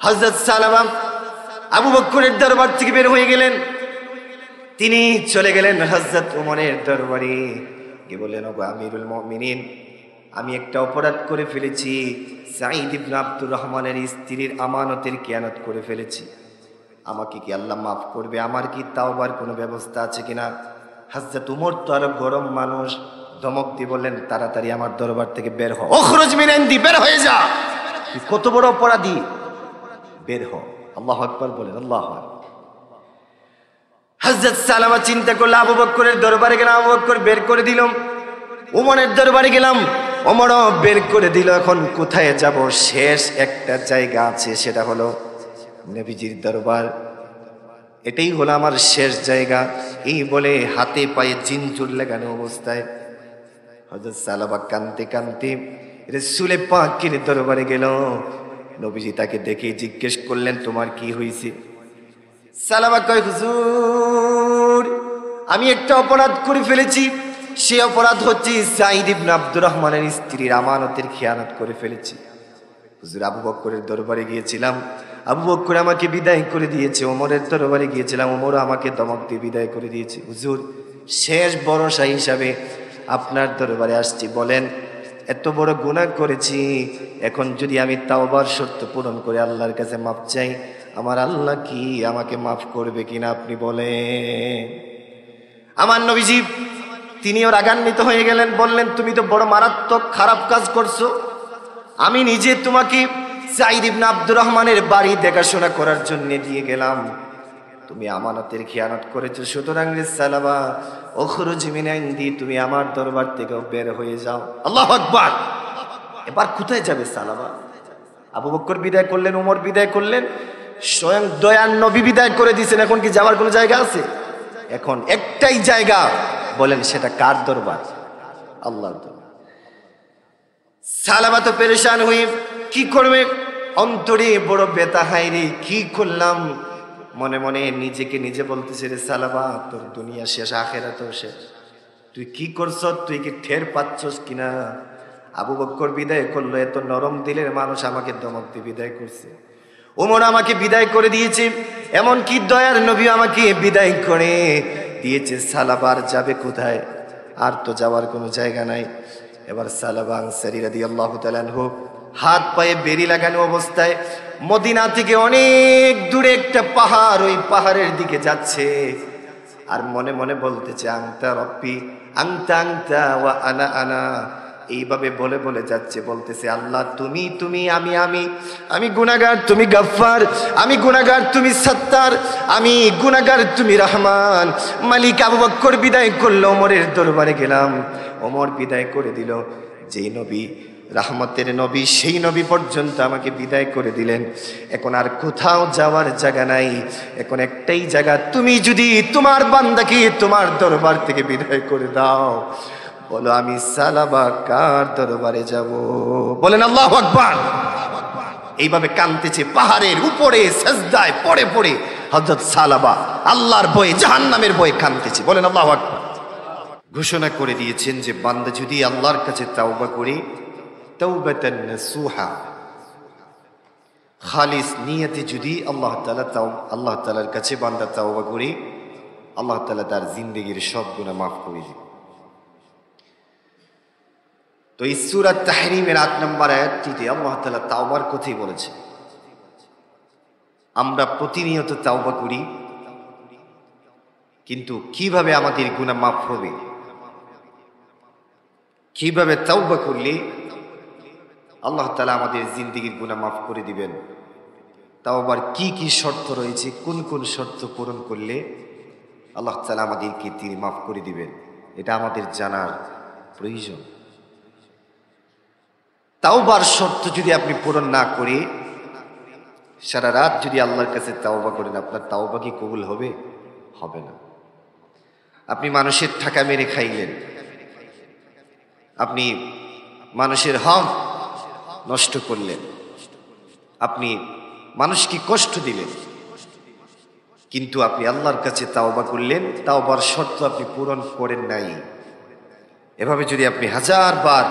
হযরত সালামা আবু বকরের দরবার থেকে বের হয়ে গেলেন। তিনি চলে গেলেন হযরত ওমরের দরবারে গিয়ে বললেন, ওগো আমিরুল মুমিনিন, আমি একটা অপরাধ করে ফেলেছি। সাঈদ ইবনে আব্দুর রহমানের স্ত্রীর আমানতের খেয়ানত করে ফেলেছি। আমাকে কি আল্লাহ মাফ করবে? আমার কি তাওবার কোনো ব্যবস্থা আছে কিনা? হযরত ওমর তো আরো গরম মানুষ, ধমক দিয়ে বললেন, তাড়াতাড়ি আমার দরবার থেকে বের হ, উখরুজ মিন ইনদি, বের হয়ে যা। তুই কত বড় অপরাধী, বের হ। আল্লাহু আকবার বলেন, আল্লাহু আকবার। হযরত সালামা চিন্তা করলো, আবু বকরের দরবারে গেলাম, আবু বকর বের করে দিল। ওমরের দরবারে গেলাম, ওমরও বের করে দিল। এখন কোথায় যাব? শেষ একটা জায়গা আছে, সেটা হলো নবীজির দরবার। এটাই হলো আমার শেষ জায়গা। এই বলে হাতে পায়ে জিনজুর লাগানো অবস্থায় হযরত সালামা কাঁদতে কাঁদতে রাসূল পাকের দরবারে গেল। নবীজি তাকে দেখে জিজ্ঞেস করলেন, তোমার কি হয়েছে? সালামা কয়, হুজুর, আমি একটা অপরাধ করে ফেলেছি। সে অপরাধ হচ্ছে সাঈদ ইবনে আব্দুর রহমানের স্ত্রীর আমানতের খেয়ানত করে ফেলেছি। হুজুর, আবু বকরের দরবারে গিয়েছিলাম, আবু বকর আমাকে বিদায় করে দিয়েছে। ওমরের দরবারে গিয়েছিলাম, ওমরও আমাকে ধমক দিয়ে বিদায় করে দিয়েছে। হুজুর, শেষ ভরসা হিসাবে আপনার দরবারে আসছি। বলেন, এত বড় গুনাহ করেছি, এখন যদি আমি তাওবার শর্ত পূরণ করে আল্লাহর কাছে মাফ চাই, আমার আল্লাহ কি আমাকে মাফ করবে কিনা আপনি বলেন? আমার নবীজি তিনিও রাগান্বিত হয়ে গেলেন, বললেন, তুমি তো বড় মারাত্মক খারাপ কাজ করছো। আমি নিজে তোমাকে সাঈদ ইবনে আব্দুর রহমানের বাড়ি দেখাশোনা করার জন্য দিয়ে গেলাম, তুমি আমানতের খেয়ানত করেছো। সুতরাং রে সালামা, উখরুজ মিন ইনদি, তুমি আমার দরবার থেকে বের হয়ে যাও। আল্লাহু আকবার। এবার কোথায় যাবে সালামা? আবু বকর বিদায় করলেন, ওমর বিদায় করলেন, স্বয়ং দয়ার নবী বিদায় করে দিয়েছেন। এখন কি যাওয়ার কোনো জায়গা আছে? এখন একটাই জায়গা, বলেন সেটা কার দরবার? আল্লাহর দরবার। সালামা তো পেরেশান হয়ে কি করবে, অন্তরে বড় ব্যথা, হায়রে কি করলাম। মনে মনে নিজেকে নিজে বলতেছে, রে সালামা, তোর দুনিয়া শেষ, আখিরাতও শেষ। তুই কি করছ, তুই কি টের পাচ্ছস কিনা? আবু বকর বিদায় করলো, এত নরম দিলের মানুষ আমাকে ধমক দিয়ে বিদায় করছে। ওমর আমাকে বিদায় করে দিয়েছে, এমনকি দয়ার নবী আমাকে বিদায় করে দিয়েছে। সালামা আর যাবে কোথায়? আর তো যাওয়ার কোনো জায়গা নাই। এবার সালামা আনসারী রাদিয়াল্লাহু তাআলা আনহু হাত পায়ে বেরি লাগানো অবস্থায় মদিনা থেকে অনেক দূরে একটা পাহাড়, ওই পাহাড়ের দিকে যাচ্ছে। আর মনে মনে বলতেছে, আনতা রব্বি আনতা আনতা ওয়া আনা আনা। এইভাবে বলে বলে যাচ্ছে, বলতেছে, আল্লাহ তুমি, তুমি, আমি, আমি, আমি গুনাহগার, তুমি গফফার, আমি গুনাহগার, তুমি সত্তার, আমি গুনাহগার, তুমি রহমান। মালিক। আবু বকর বিদায় করলো, ওমরের দরবারে গেলাম, ওমর বিদায় করে দিল। যেই নবী রাহমতের নবী, সেই নবী পর্যন্ত আমাকে বিদায় করে দিলেন। এখন আর কোথাও যাওয়ার জায়গা নাই, এখন একটাই জায়গা। তুমি যদি তোমার বান্দাকে তোমার দরবার থেকে বিদায় করে দাও, বলো আমি সালামা কার দরবারে যাব? বলেন আল্লাহু আকবার। এইভাবে কাঁদতেছে পাহাড়ের উপরে, সেজদায় পড়ে পড়ে হযরত সালামা আল্লাহর ভয়ে, জাহান্নামের ভয়ে কাঁদতেছে। বলেন আল্লাহু আকবার। ঘোষণা করে দিয়েছেন যে বান্দা যদি আল্লাহর কাছে তাওবা করে, তাওবাতান নাসুহা, খালিস নিয়তে যদি আল্লাহ তাআলার কাছে বান্দা তাওবা করে, আল্লাহ তাআলা তার জিন্দেগীর সব গুনাহ মাফ করে দিবেন। তো এই সূরা তাহরিমের ৮ নম্বর আয়াতটিতে আল্লাহ তাআলা তাওবার কথাই বলেছে। আমরা প্রতিনিয়ত তাওবা করি, কিন্তু কিভাবে আমাদের গুনাহ মাফ হবে, কিভাবে তাওবা করলে আল্লাহ তাআলা আমাদের জিন্দেগীর গুনাহ মাফ করে দিবেন, তাওবার কি কি শর্ত রয়েছে, কোন কোন শর্ত পূরণ করলে আল্লাহ তাআলা আমাদেরকে তিনি মাফ করে দিবেন, এটা আমাদের জানার প্রয়োজন। তাওবার শর্ত যদি আপনি পূরণ না করে সারা রাত যদি আল্লাহর কাছে তাওবা করেন, আপনার তাওবা কি কবুল হবে? হবে না। আপনি মানুষের টাকা মেরে খাইলেন, আপনি মানুষের হক নষ্ট করলেন, আপনি মানুষকে কষ্ট দিলেন, কিন্তু আপনি আল্লাহর কাছে তাওবা করলেন, তাওবার শর্ত আপনি পূরণ করেন নাই। এভাবে যদি আপনি 1000 বার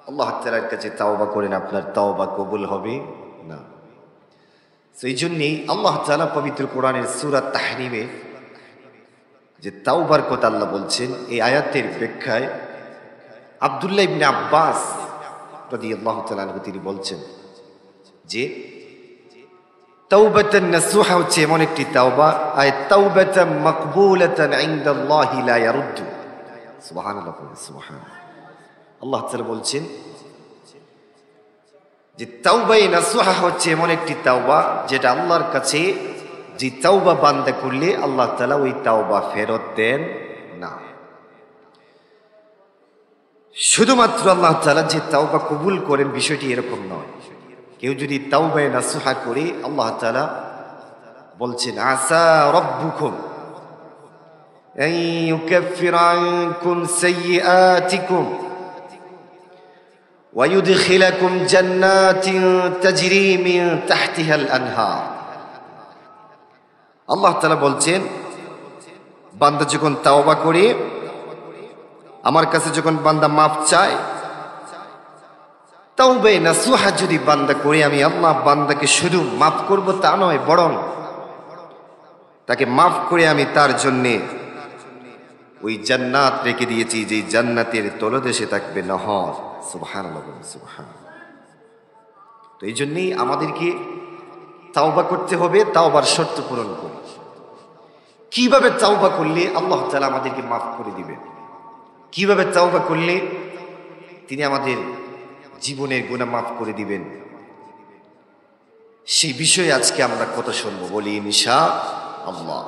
আল্লাহ তাআলার কাছে তাওবা করেন, আপনার তাওবা কবুল হবে? না। সেই জন্যেই আল্লাহ তাআলা পবিত্র কোরআনের সূরা তাহরিমে যে তাওবার কথা আল্লাহ বলছেন, এই আয়াতের ব্যাখ্যায় আব্দুল্লাহ ইবনে আব্বাস রাদিয়াল্লাহু তাআলা আনহু তিনি বলছেন যে তাওবাতান নাসুহা হচ্ছে এমন একটি তাওবা, আয় তাওবাতান মাকবুলাতান ইনদাল্লাহি লা ইয়ারুদ্দু। সুবহানাল্লাহ, সুবহানাল্লাহ। আল্লাহ তাআলা বলছেন যে তাওবায়ে নাসুহা হচ্ছে এমন একটি তাওবা যেটা আল্লাহর কাছে, যে তাওবা বান্দা করলে আল্লাহ তাআলা ওই তাওবা ফেরত দেন না। শুধুমাত্র আল্লাহ তাআলা যে তাওবা কবুল করেন বিষয়টি এরকম নয়। কেউ যদি তাওবায়ে নাসুহা করে, আল্লাহ তাআলা বলছেন আসা রাব্বুকুম আন ইউকাফিরা আনকুম সাইয়্যাতিকুম ওয়া ইউদখিলাকুম জান্নাতিন তাজরি মিন তাহতিহাল আনহার। আল্লাহ তাআলা বলছেন বান্দা যখন তাওবা করে, আমার কাছে যখন বান্দা মাফ চায়, তাওবায়ে নাসুহা যদি বান্দা করে, আমি আল্লাহ বান্দাকে শুধু মাফ করব তা নয়, বরং তাকে মাফ করে আমি তার জন্যে ওই জান্নাত রেখে দিয়েছি, যে জান্নাতের তলদেশে থাকবে নহর। সুবহানাল্লাহ, সুবহানাল্লাহ। তো এই জন্যই আমাদেরকে তাওবা করতে হবে, তাওবার শর্ত পূরণ করে। কিভাবে তাওবা করলে আল্লাহ তাআলা আমাদেরকে মাফ করে দিবেন, কিভাবে তাওবা করলে তিনি আমাদের জীবনের গুনাহ মাফ করে দিবেন, সেই বিষয়ে আজকে আমরা কথা শুনবো। বলি ইনশাআল্লাহ।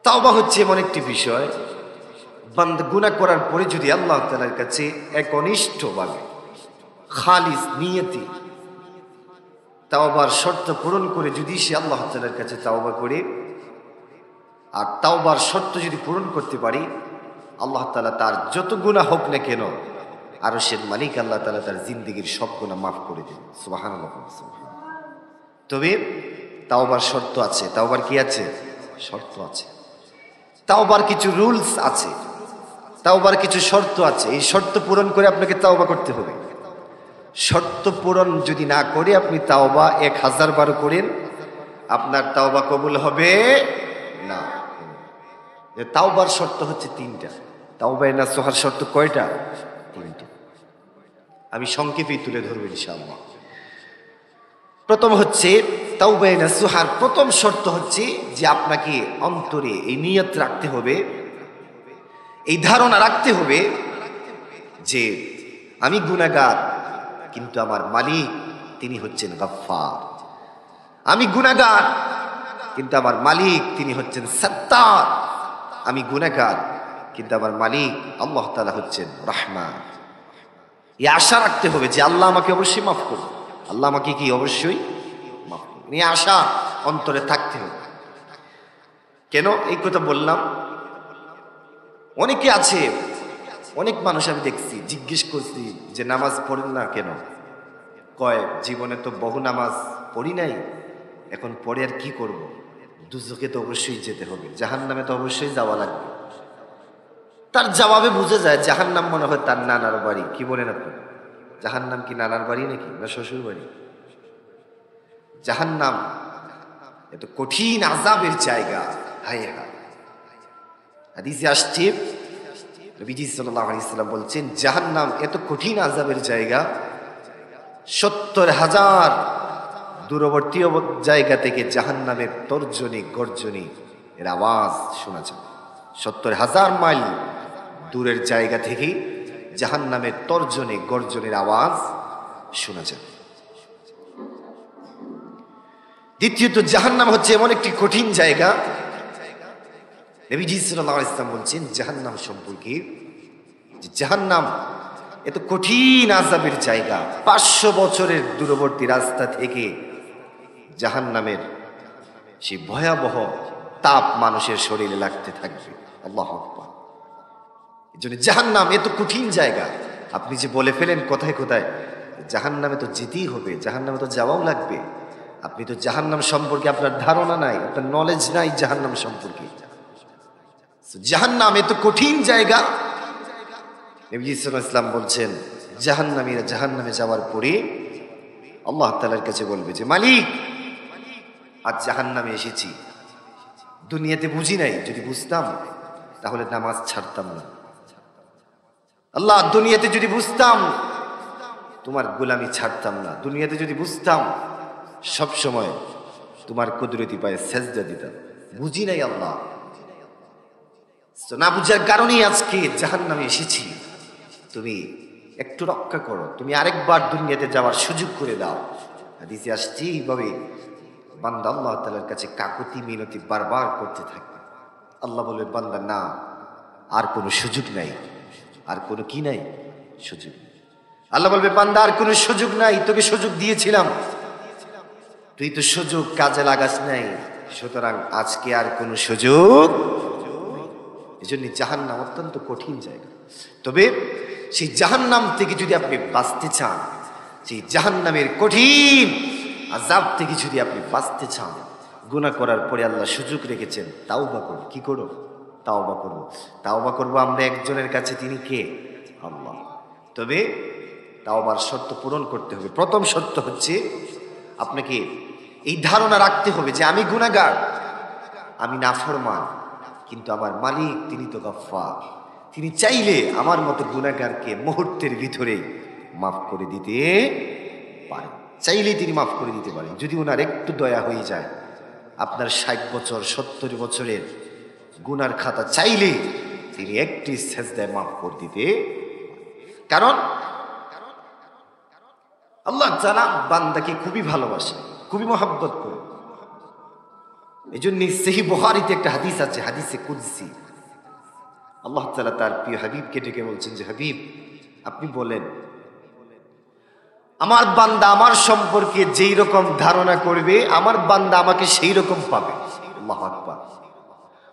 তাওবা হচ্ছে এমন একটি বিষয়, বান্দা গুনাহ করার পরে যদি আল্লাহ তাআলার কাছে একনিষ্ঠভাবে খালিস নিয়তে তাওবার শর্ত পূরণ করে যদি সে আল্লাহ তাআলার কাছে তাওবা করে, আর তাওবার শর্ত যদি পূরণ করতে পারি, আল্লাহ তাআলা তার যত গুনাহ হোক না কেন, আরশের মালিক আল্লাহ তাআলা তার জিন্দেগীর সব গুনাহ মাফ করে দেন। সুবহানাল্লাহ, সুবহানাল্লাহ। তবে তাওবার শর্ত আছে। তাওবার কি আছে? শর্ত আছে। তাওবার কিছু রুলস আছে, তাওবার কিছু শর্ত আছে। এই শর্ত পূরণ করে আপনাকে তাওবা করতে হবে। শর্ত পূরণ যদি না করে আপনি তাওবা 1000 বার করেন, আপনার তাওবা কবুল হবে না। তাওবার শর্ত হচ্ছে 3টা। তাওবায়ে নাসুহার শর্ত কয়টা? 3টা। আমি সংক্ষেপেই তুলে ধরব ইনশাআল্লাহ। প্রথম হচ্ছে তাওবায়ে নাসুহার প্রথম শর্ত হচ্ছে যে আপনাকে অন্তরে এই নিয়ত রাখতে হবে, এই ধারণা রাখতে হবে যে আমি গুনাহগার, কিন্তু আমার মালিক তিনি হচ্ছেন গফফার। আমি গুনাহগার, কিন্তু আমার মালিক তিনি হচ্ছেন সত্তার। আমি গুনাহগার, কিন্তু আমার মালিক আল্লাহ তাআলা হচ্ছেন রহমান। এই আশা রাখতে হবে যে আল্লাহ আমাকে অবশ্যই মাফ করবে, আল্লাহ আমাকে কি অবশ্যই মাফ করবে। এই আশা অন্তরে থাকতে হবে। কেন এই কথা বললাম? অনেকে আছে, অনেক মানুষ আমি দেখছি, জিজ্ঞেস করছি যে নামাজ পড়েন না কেন? কয় জীবনে তো বহু নামাজ পড়ি নাই, এখন পড়ে আর কি করব? দুজকে তো অবশ্যই যেতে হবে, জাহান্নামে তো অবশ্যই যাওয়া লাগবে। তার জবাবে বুঝে যায় জাহান্নাম মনে হয় তার নানার বাড়ি। কি বলেন আপনি? জাহান্নাম কি নানার বাড়ি নাকি, না শ্বশুর বাড়ি? জাহান্নাম এত কঠিন আযাবের জায়গা। হায় হায়, হাদিসে আসছে নবীজি সাল্লাল্লাহু আলাইহি ওয়াসাল্লাম বলছেন জাহান্নাম এত কঠিন আযাবের জায়গা, 70,000 দূরবর্তী জায়গা থেকে জাহান্নামের তর্জনী গর্জনী এর আওয়াজ শোনা যায়। 70,000 মাইল দূরের জায়গা থেকে জাহান্নামের তর্জনী গর্জনের আওয়াজ শোনা যায়। দ্বিতীয়ত, জাহান্নাম হচ্ছে এমন একটি কঠিন জায়গা। নবীজি সাল্লাল্লাহু আলাইহি ওয়াসাল্লাম বলছেন জাহান্নাম সম্পর্কে যে জাহান্নাম এত কঠিন আযাবের জায়গা, 500 বছরের দূরবর্তী রাস্তা থেকে জাহান্নামের সেই ভয়াবহ তাপ মানুষের শরীরে লাগতে থাকবে। আল্লাহু আকবার। এজন্য জাহান্নাম এত কঠিন জায়গা। আপনি যে বলে ফেলেন কোথায় কোথায় জাহান্নামে তো যেতেই হবে, জাহান্নামে তো যাওয়াও লাগবে, আপনি তো জাহান্নাম সম্পর্কে আপনার ধারণা নাই, আপনার নলেজ নাই জাহান্নাম সম্পর্কে। জাহান্নাম এত কঠিন জায়গা। নবী সাল্লাল্লাহু আলাইহি ওয়াসাল্লাম বলছেন জাহান্নামীরা জাহান্নামে যাওয়ার পরে আল্লাহ তাআলার কাছে বলবে যে মালিক, আজ জাহান্নামে এসেছি, দুনিয়াতে বুঝি নাই, যদি বুঝতাম তাহলে নামাজ ছাড়তাম না। আল্লাহ, দুনিয়াতে যদি বুঝতাম তোমার গোলামি ছাড়তাম না। দুনিয়াতে যদি বুঝতাম সব সময় তোমার কুদরতি পায়ে সেজদা দিতাম। বুঝি নাই আল্লাহ, না বুঝার কারণেই আজকে জাহান্নামে এসেছি। তুমি একটু রক্ষা করো, তুমি আরেকবার দুনিয়াতে যাওয়ার সুযোগ করে দাও। হাদিসে আসছে এইভাবে বান্দা আল্লাহ তাআলার কাছে কাকুতি মিনতি বারবার করতে থাকবে। আল্লাহ বলবে, বান্দা না, আর কোনো সুযোগ নাই, আর কোনো কি নাই, সুযোগ। আল্লাহ বলবে, বান্দা আর কোনো সুযোগ নাই, তোকে সুযোগ দিয়েছিলাম, তুই তো সুযোগ কাজে লাগাস নাই, সুতরাং আজকে আর কোনো সুযোগ। এজন্য জাহান্নাম অত্যন্ত কঠিন জায়গা। তবে সেই জাহান্নাম থেকে যদি আপনি বাঁচতে চান, সেই জাহান্নামের কঠিন আযাব থেকে যদি আপনি বাঁচতে চান, গুনাহ করার পরে আল্লাহ সুযোগ রেখেছেন তাওবা করো। কি করো? তাওবা করবো। তাওবা করবো আমরা একজনের কাছে, তিনি কে? আল্লাহ। তবে তাওবার শর্ত পূরণ করতে হবে। প্রথম শর্ত হচ্ছে আপনাকে এই ধারণা রাখতে হবে যে আমি গুনাহগার, আমি নাফরমান, কিন্তু আমার মালিক তিনি তো গফফার। তিনি চাইলে আমার মতো গুনাহগারকে মুহূর্তের ভিতরে মাফ করে দিতে পারেন। চাইলেই তিনি মাফ করে দিতে পারেন যদি ওনার একটু দয়া হয়ে যায়। আপনার 60 বছর 70 বছরের গুনার খাতা চাইলে তিনি একটি সেজদায় মাফ করে দিতে। কারণ আল্লাহ তাআলা বান্দাকে খুবই ভালোবাসে, খুবই মহব্বত করে। এই জন্য সহিহ বুখারীতে একটা হাদিস আছে, হাদিসে কুদসি। আল্লাহ তাআলা তার প্রিয় হাবিবকে ডেকে বলছেন যে, হাবিব আপনি বলেন, আমার বান্দা আমার সম্পর্কে যেই রকম ধারণা করবে, আমার বান্দা আমাকে সেই রকম পাবে। আল্লাহু আকবার।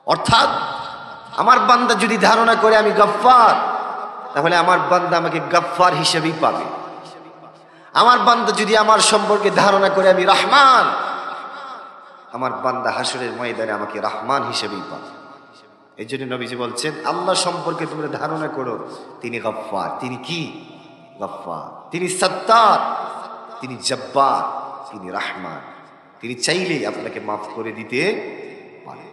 অর্থাৎ আমার বান্দা যদি ধারণা করে আমি গফফার, তাহলে আমার বান্দা আমাকে গফফার হিসেবেই পাবে। আমার বান্দা যদি আমার সম্পর্কে ধারণা করে আমি রহমান, আমার বান্দা হাসরের ময়দানে আমাকে রহমান হিসেবেই পাবে। এই জন্য নবীজি বলছেন, আল্লাহ সম্পর্কে তোমরা ধারণা করো তিনি গফফার। তিনি কি? গফফার। তিনি সত্তার, তিনি জব্বার, তিনি রহমান। তিনি চাইলেই আপনাকে মাফ করে দিতে পারে।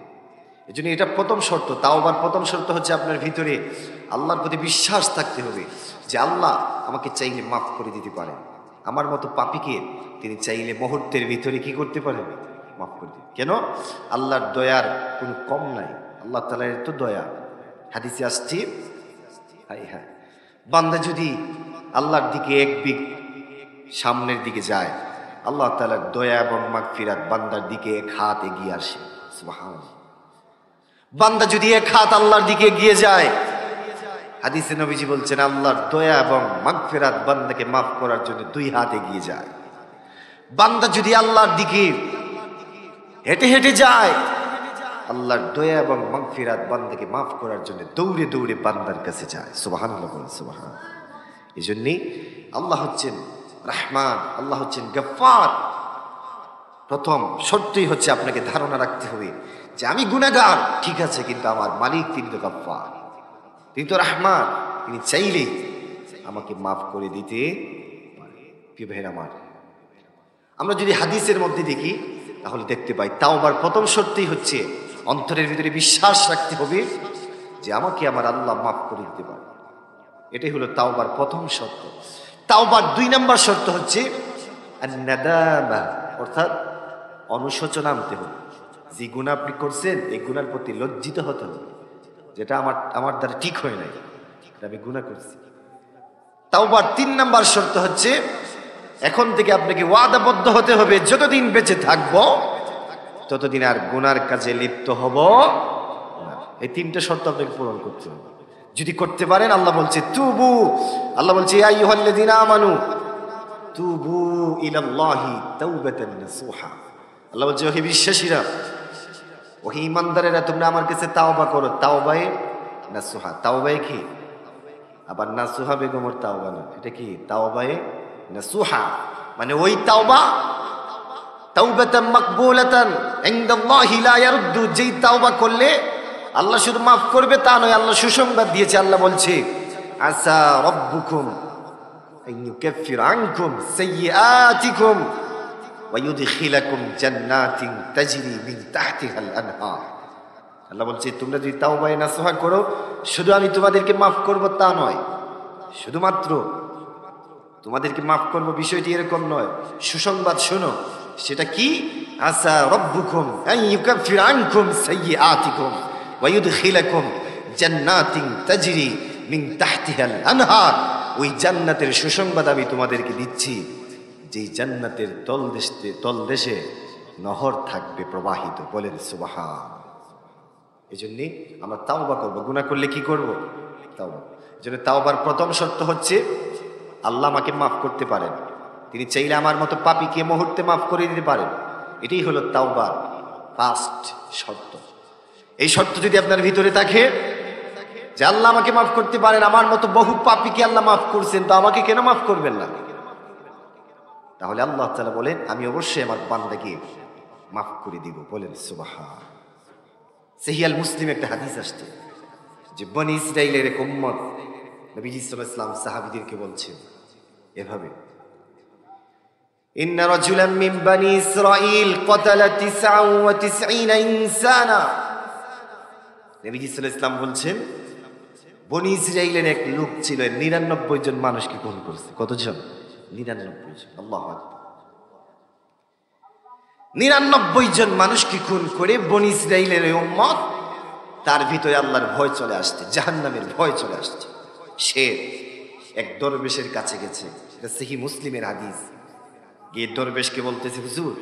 এই জন্য এটা প্রথম শর্ত। তাওবার প্রথম শর্ত হচ্ছে আপনার ভিতরে আল্লাহর প্রতি বিশ্বাস থাকতে হবে যে আল্লাহ আমাকে চাইলে মাফ করে দিতে পারেন। আমার মতো পাপীকে তিনি চাইলে মুহূর্তের ভিতরে কি করতে পারেন? মাফ করে দিতে। কেন? আল্লাহর দয়ার কোনো কম নাই। আল্লাহ তাআলার এত দয়া। হাদিসে আসছে, হ্যাঁ, বান্দা যদি আল্লাহর দিকে এক বিঘ সামনের দিকে যায়, আল্লাহ তাআলার দয়া এবং মাগফিরাত বান্দার দিকে এক হাত এগিয়ে আসে। সুবহানাল্লাহ। বান্দা যদি এক হাত আল্লাহর দিকে এগিয়ে যায়, হাদিসে নবীজি বলছেন আল্লাহর দয়া এবং মাগফিরাত বান্দাকে মাফ করার জন্য 2 হাত এগিয়ে যায়। বান্দা যদি আল্লাহর দিকে হেঁটে হেঁটে যায়, আল্লাহর দয়া এবং মাগফিরাত বান্দাকে মাফ করার জন্য দৌড়ে দৌড়ে বান্দার কাছে যায়। সুবহানাল্লাহ, সুবহান। এই জন্যই আল্লাহ হচ্ছেন রহমান, আল্লাহ হচ্ছেন গফফার। প্রথম শর্তই হচ্ছে আপনাকে ধারণা রাখতে হবে যে আমি গুনাহগার, ঠিক আছে, কিন্তু আমার মালিক তিনি তো গফফার, তিনি তো রহমান, তিনি চাইলেই আমাকে মাফ করে দিতে পারে। প্রিয় ভাইরা আমার, আমরা যদি হাদিসের মধ্যে দেখি তাহলে দেখতে পাই তাওবার প্রথম শর্তই হচ্ছে অন্তরের ভিতরে বিশ্বাস রাখতে হবে যে আমাকে আমার আল্লাহ মাফ করে দিতে পারে। এটাই হলো তাওবার প্রথম শর্ত। তাওবার 2 নম্বর শর্ত হচ্ছে আন-নাদামা, অর্থাৎ অনুশোচনা আনতে হবে। যে গুনাহ আপনি করছেন এই গুনার প্রতি লজ্জিত হতে হবে, যেটা আমার দ্বারা ঠিক হয় নাই, আমি গুনাহ করছি। তাওবার 3 নম্বর শর্ত হচ্ছে এখন থেকে আপনাকে ওয়াদাবদ্ধ হতে হবে যতদিন বেঁচে থাকবো ততদিন আর গুনার কাজে লিপ্ত হব না। এই 3টে শর্ত আপনাকে পূরণ করতে হবে। যদি করতে পারেন, আল্লাহ বলছে তুবু, আল্লাহ বলছে ইয়া আইয়ুহাল্লাযীনা আমানু তুবু ইলাল্লাহি তাওবাতান নাসুহা। আল্লাহ বলছে ওহে বিশ্বাসীরা, ওহে ঈমানদারেরা, তোমরা আমার কাছে তাওবা করো। তাওবায়ে নাসুহা। তাওবায়ে কি? আবার নাসুহা বেগমের তাওবা না, এটা কি? তাওবায়ে নাসুহা মানে ওই তাওবা, তাওবাতান মাকবুলাতান ইনদাল্লাহি লা ইয়ারুদ্দু, যেই তাওবা করলে আল্লাহ শুধু মাফ করবে তা নয়, আল্লাহ সুসংবাদ দিয়েছে। আল্লাহ বলছে আসা রাব্বুকুম আন ইউকাফির আনকুম সাইয়্যাতিকুম ওয়া ইউদখিলাকুম জান্নাতিন তাজরি মিন তাহতিহাল আনহার। আল্লাহ বলছে তোমরা যদি তাওবা নাসুহা করো, শুধু আমি তোমাদেরকে মাফ করব তা নয়, শুধুমাত্র তোমাদেরকে মাফ করব বিষয়টি এরকম নয়। সুসংবাদ শোনো, সেটা কি? আসা রব্বুকুম আন ইউকাফির আনকুম সাইয়্যাতিকুম ওয়া ইউদখিলাকুম জান্নাতিন তাজরি মিন তাহতিহাল আনহার। ওই জান্নাতের সুসংবাদ আমি তোমাদেরকে দিচ্ছি, যেই জান্নাতের তলদেশে নহর থাকবে প্রবাহিত। বলেন সুবহান। এই জন্যে আমরা তাওবা করবো। গুনাহ করলে কি করব? তাওবা। এই জন্য তাওবার প্রথম শর্ত হচ্ছে আল্লাহ আমাকে মাফ করতে পারেন, তিনি চাইলে আমার মতো পাপীকে মুহূর্তে মাফ করে দিতে পারেন। এটাই হলো তাওবার ফার্স্ট শর্ত। এই শর্ত যদি আপনার ভিতরে থাকে যে আল্লাহ আমাকে মাফ করতে পারেন, আমার মতো বহু পাপীকে আল্লাহ মাফ করছেন, তো আমাকে কেন মাফ করবেন না? তাহলে আল্লাহ তাআলা বলেন আমি অবশ্যই আমার বান্দাকে মাফ করে দিব। বলেন সুবহান। সহিহ মুসলিম একটা হাদিস আসছে যে বনি ইসরাইলের এক উম্মত নবীজি সাল্লাল্লাহু আলাইহি ওয়াসাল্লাম সাহাবীদেরকে বলছেন এভাবে, ইন্না রাজুলাম মিন বনি ইসরাইল ক্বাতালা 99 ইনসানা। নবীজি সাল্লাল্লাহু আলাইহি ওয়াসাল্লাম বলছেন বনি ইসরাইলের এক লোক ছিল 99 জন মানুষকে খুন করেছে। কতজন? 99 জন। আল্লাহু আকবার। 99 জন মানুষকে খুন করে বনি ইসরাইলের এই উম্মত, তার ভিতরে আল্লাহর ভয় চলে আসছে, জাহান্নামের ভয় চলে আসছে। সে এক দরবেশের কাছে গেছে, এটা সহিহ মুসলিমের হাদিস। গিয়ে দরবেশকে বলতেছে হুজুর,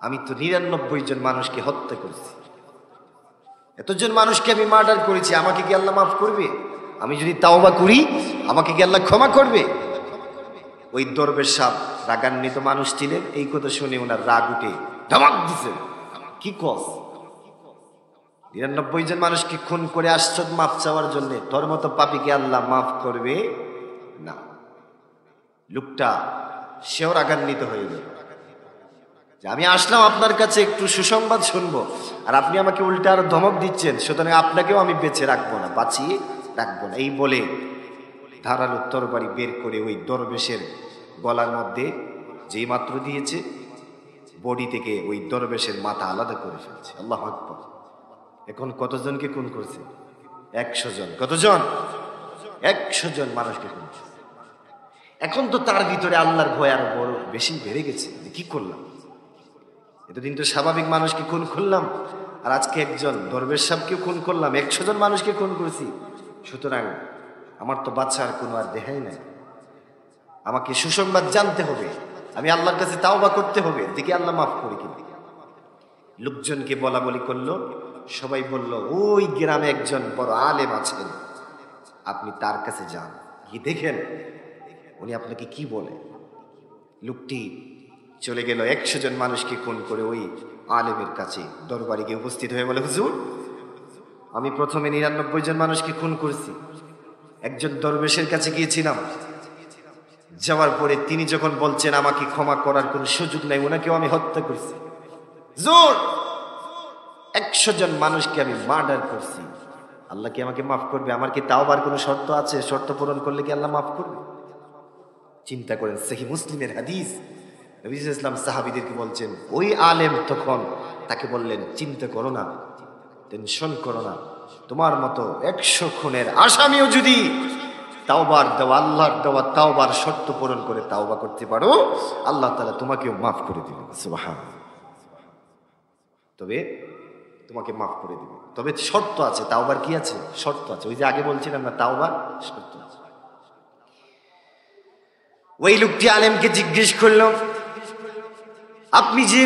আমি তো 99 জন মানুষকে হত্যা করেছি, এতজন মানুষকে আমি মার্ডার করেছি, আমাকে কি আল্লাহ মাফ করবে? আমি যদি তাওবা করি আমাকে কি আল্লাহ ক্ষমা করবে? ওই দরবেশ সাহেব রাগান্বিত মানুষ ছিলেন, এই কথা শুনে ওনার রাগ উঠে ধমক দিছেন, কি কস 99 জন মানুষকে খুন করে আসছ মাফ চাওয়ার জন্য, তোর মতো পাপীকে আল্লাহ মাফ করবে না। লোকটা সেও রাগান্বিত হয়ে গেল যে আমি আসলাম আপনার কাছে একটু সুসংবাদ শুনবো, আর আপনি আমাকে উল্টা আরো ধমক দিচ্ছেন, সুতরাং আপনাকেও আমি বেঁচে রাখবো না, বাঁচিয়ে রাখবো না। এই বলে ধারালো তরবারি বের করে ওই দরবেশের গলার মধ্যে যেই মাত্র দিয়েছে, বডি থেকে ওই দরবেশের মাথা আলাদা করে ফেলছে। আল্লাহু আকবার। এখন কতজনকে খুন করছে? 100 জন। কতজন? 100 জন মানুষকে খুন করছে। এখন তো তার ভিতরে আল্লাহর ভয় আরো বড় বেশি বেড়ে গেছে। কি করলাম? এতদিন তো স্বাভাবিক মানুষকে খুন করলাম, আর আজকে একজন দরবেশ সাহেবকে খুন করলাম, 100 জন মানুষকে খুন করেছি। সুতরাং আমার তো বাচ্চার কোনো আর দেখাই নাই, আমাকে সুসংবাদ জানতে হবে, আমি আল্লাহর কাছে তাওবা করতে হবে, দেখি আল্লাহ মাফ করে কিনা। লোকজনকে বলা বলি করলো, সবাই বলল ওই গ্রামে একজন বড় আলেম আছেন, আপনি তার কাছে যান, কি দেখেন উনি আপনাকে কি বলে। লোকটি চলে গেল 100 জন মানুষকে খুন করে ওই আলেমের কাছে দরবারে গিয়ে উপস্থিত হয়ে বলে, হুজুর আমি প্রথমে 99 জন মানুষকে খুন করেছি, একজন দরবেশের কাছে গিয়েছিলাম, যাওয়ার পরে তিনি যখন বলছেন আমাকে ক্ষমা করার কোনো সুযোগ নাই, ওনাকেও আমি হত্যা করছি। জোর 100 জন মানুষকে আমি মার্ডার করছি, আল্লাহ কি আমাকে মাফ করবে? আমার কি তাওবার কোনো শর্ত আছে? শর্ত পূরণ করলে কি আল্লাহ মাফ করবে? চিন্তা করেন, সহিহ মুসলিমের হাদিস। নবী সাল্লাল্লাহু আলাইহি ওয়াসাল্লাম সাহাবীদেরকে বলছেন, ওই আলেম তখন তাকে বললেন, চিন্তা করো না, টেনশন করো না, তোমার মতো 100 খুনের আসামিও যদি তাওবার দেওয়া, আল্লাহর দেওয়া তাওবার শর্ত পূরণ করে তাওবা করতে পারো, আল্লাহ তাআলা তোমাকেও মাফ করে দিবেন। সুবহানাল্লাহ। তবে তোমাকে মাফ করে দিবে, তবে শর্ত আছে। তাওবার কি আছে? শর্ত আছে। ওই যে আগে বলছিলাম না, তাওবার শর্ত আছে। ওই লোকটি আলেমকে জিজ্ঞেস করলো, আপনি যে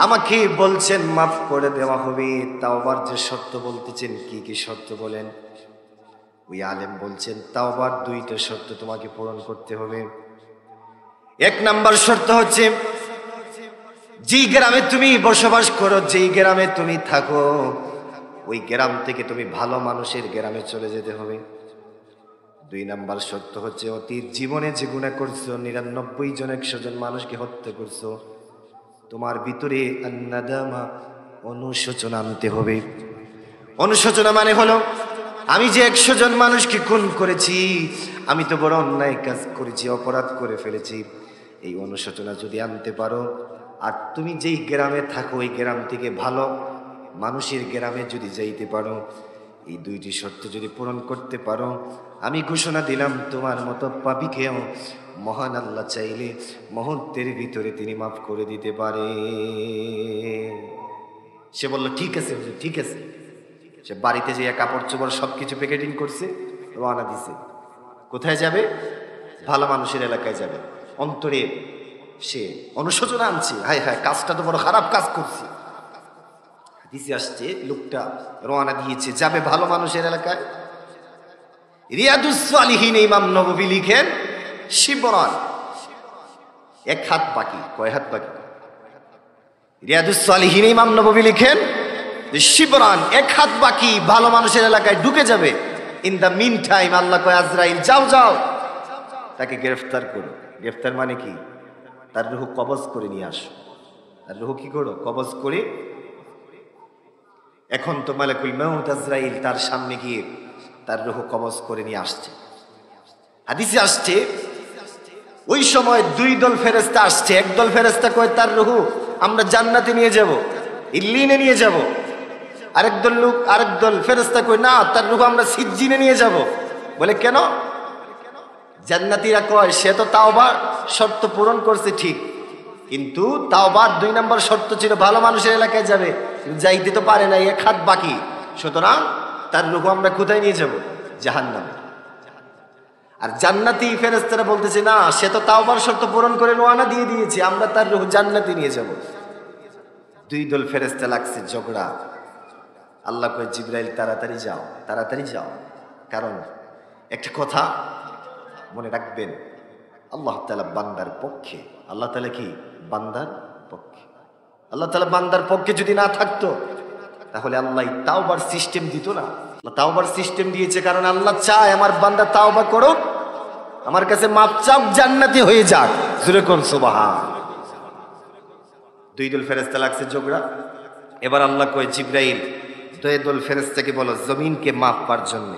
আমাকে বলছেন মাফ করে দেওয়া হবে, তাওবার যে শর্ত বলতেছেন, কি কি শর্ত বলেন? ওই আলেম বলছেন, তাওবার 2টা শর্ত তোমাকে পূরণ করতে হবে। 1 নাম্বার শর্ত হচ্ছে, যেই গ্রামে তুমি বসবাস করো, যেই গ্রামে তুমি থাকো, ওই গ্রাম থেকে তুমি ভালো মানুষের গ্রামে চলে যেতে হবে। 2 নাম্বার শর্ত হচ্ছে, অতীত জীবনে যে গুনাহ করছো, 99 জন 100 জন মানুষকে হত্যা করছো, তোমার ভিতরে আন্নাদামা, অনুশোচনা আনতে হবে। অনুশোচনা মানে হলো, আমি যে 100 জন মানুষকে খুন করেছি, আমি তো বড় অন্যায় কাজ করেছি, অপরাধ করে ফেলেছি। এই অনুশোচনা যদি আনতে পারো, আর তুমি যেই গ্রামে থাকো ওই গ্রাম থেকে ভালো মানুষের গ্রামে যদি যাইতে পারো, এই দুইটি শর্ত যদি পূরণ করতে পারো, আমি ঘোষণা দিলাম তোমার মতো পাপীকেও মহান আল্লাহ চাইলে মুহূর্তের ভিতরে তিনি মাফ করে দিতে পারে। সে বলল ঠিক আছে হুজুর, ঠিক আছে। সে বাড়িতে যেয়ে কাপড় চোপড় সবকিছু প্যাকেটিং করছে, রওনা দিছে। কোথায় যাবে? ভালো মানুষের এলাকায় যাবে। অন্তরে সে অনুশোচনা আনছে, হায় হায় কাজটা তো বড় খারাপ কাজ করছি। হাদিসে আসছে লোকটা রওনা দিয়েছে, যাবে ভালো মানুষের এলাকায়। রিয়াদুস সালিহিন ইমাম নববী লিখেন শিবরান, এক হাত বাকি। কয় হাত বাকি? রিয়াদুস সালিহিন ইমাম নববী লিখেন শিবরান, এক হাত বাকি ভালো মানুষের এলাকায় ঢুকে যাবে। ইন দ্য মিন টাইম আল্লাহ কয় আজরাইল যাও যাও তাকে গ্রেফতার করো। গ্রেফতার মানে কি? তার রূহ কবজ করে নিয়ে আসো। তার রূহ কি করো? কবজ করে। এখন তো মালাকুল মউত আজরাইল তার সামনে গিয়ে তার রূহ কবজ করে নিয়ে আসছে। হাদিসে আসছে ওই সময় দুই দল ফেরেশতা আসছে। একদল ফেরেশতা কয় তার রূহ আমরা জান্নাতে নিয়ে যাব, ইল্লিনে নিয়ে যাব। আরেকদল ফেরেশতা কয় না, তার রূহ আমরা সিজ্জিনে নিয়ে যাব। বলে কেন? জান্নাতীরা কয় সে তো তাওবার শর্ত পূরণ করছে ঠিক, কিন্তু তাওবার 2 নম্বর শর্ত ছিল ভালো মানুষের এলাকায় যাবে, যাইতে তো পারে না, এক হাত বাকি। সুতরাং তার রূহ আমরা কোথায় নিয়ে যাব? জাহান্নামে। আর জান্নাতি ফেরেশতারা বলতেছে না, সে তো তাওবার শর্ত পূরণ করে রওনা দিয়ে দিয়েছে, আমরা তার রূহ জান্নাতে নিয়ে যাব। দুই দল ফেরেশতা লাগছে ঝগড়া। আল্লাহ কয় জিবরাইল তাড়াতাড়ি যাও, তাড়াতাড়ি যাও। কারণ একটা কথা মনে রাখবেন, আল্লাহ তাআলা বান্দার পক্ষে। আল্লাহ তাআলা কি? বান্দার পক্ষে। আল্লাহ তাআলা বান্দার পক্ষে যদি না থাকতো তাহলে আল্লাহ তাওবার সিস্টেম দিত না। আল্লাহ তাওবার সিস্টেম দিয়েছে কারণ আল্লাহ চায় আমার বান্দা তাওবা করুক, আমার কাছে মাপ চাক, জান্নাতি হয়ে যাক। জোরে কোন সুবহান। দুই দল ফেরেশতা লাগছে ঝগড়া। এবার আল্লাহ কয় জিবরাইল দুই দল ফেরেশতাকে বলো জমিনকে মাপার জন্য।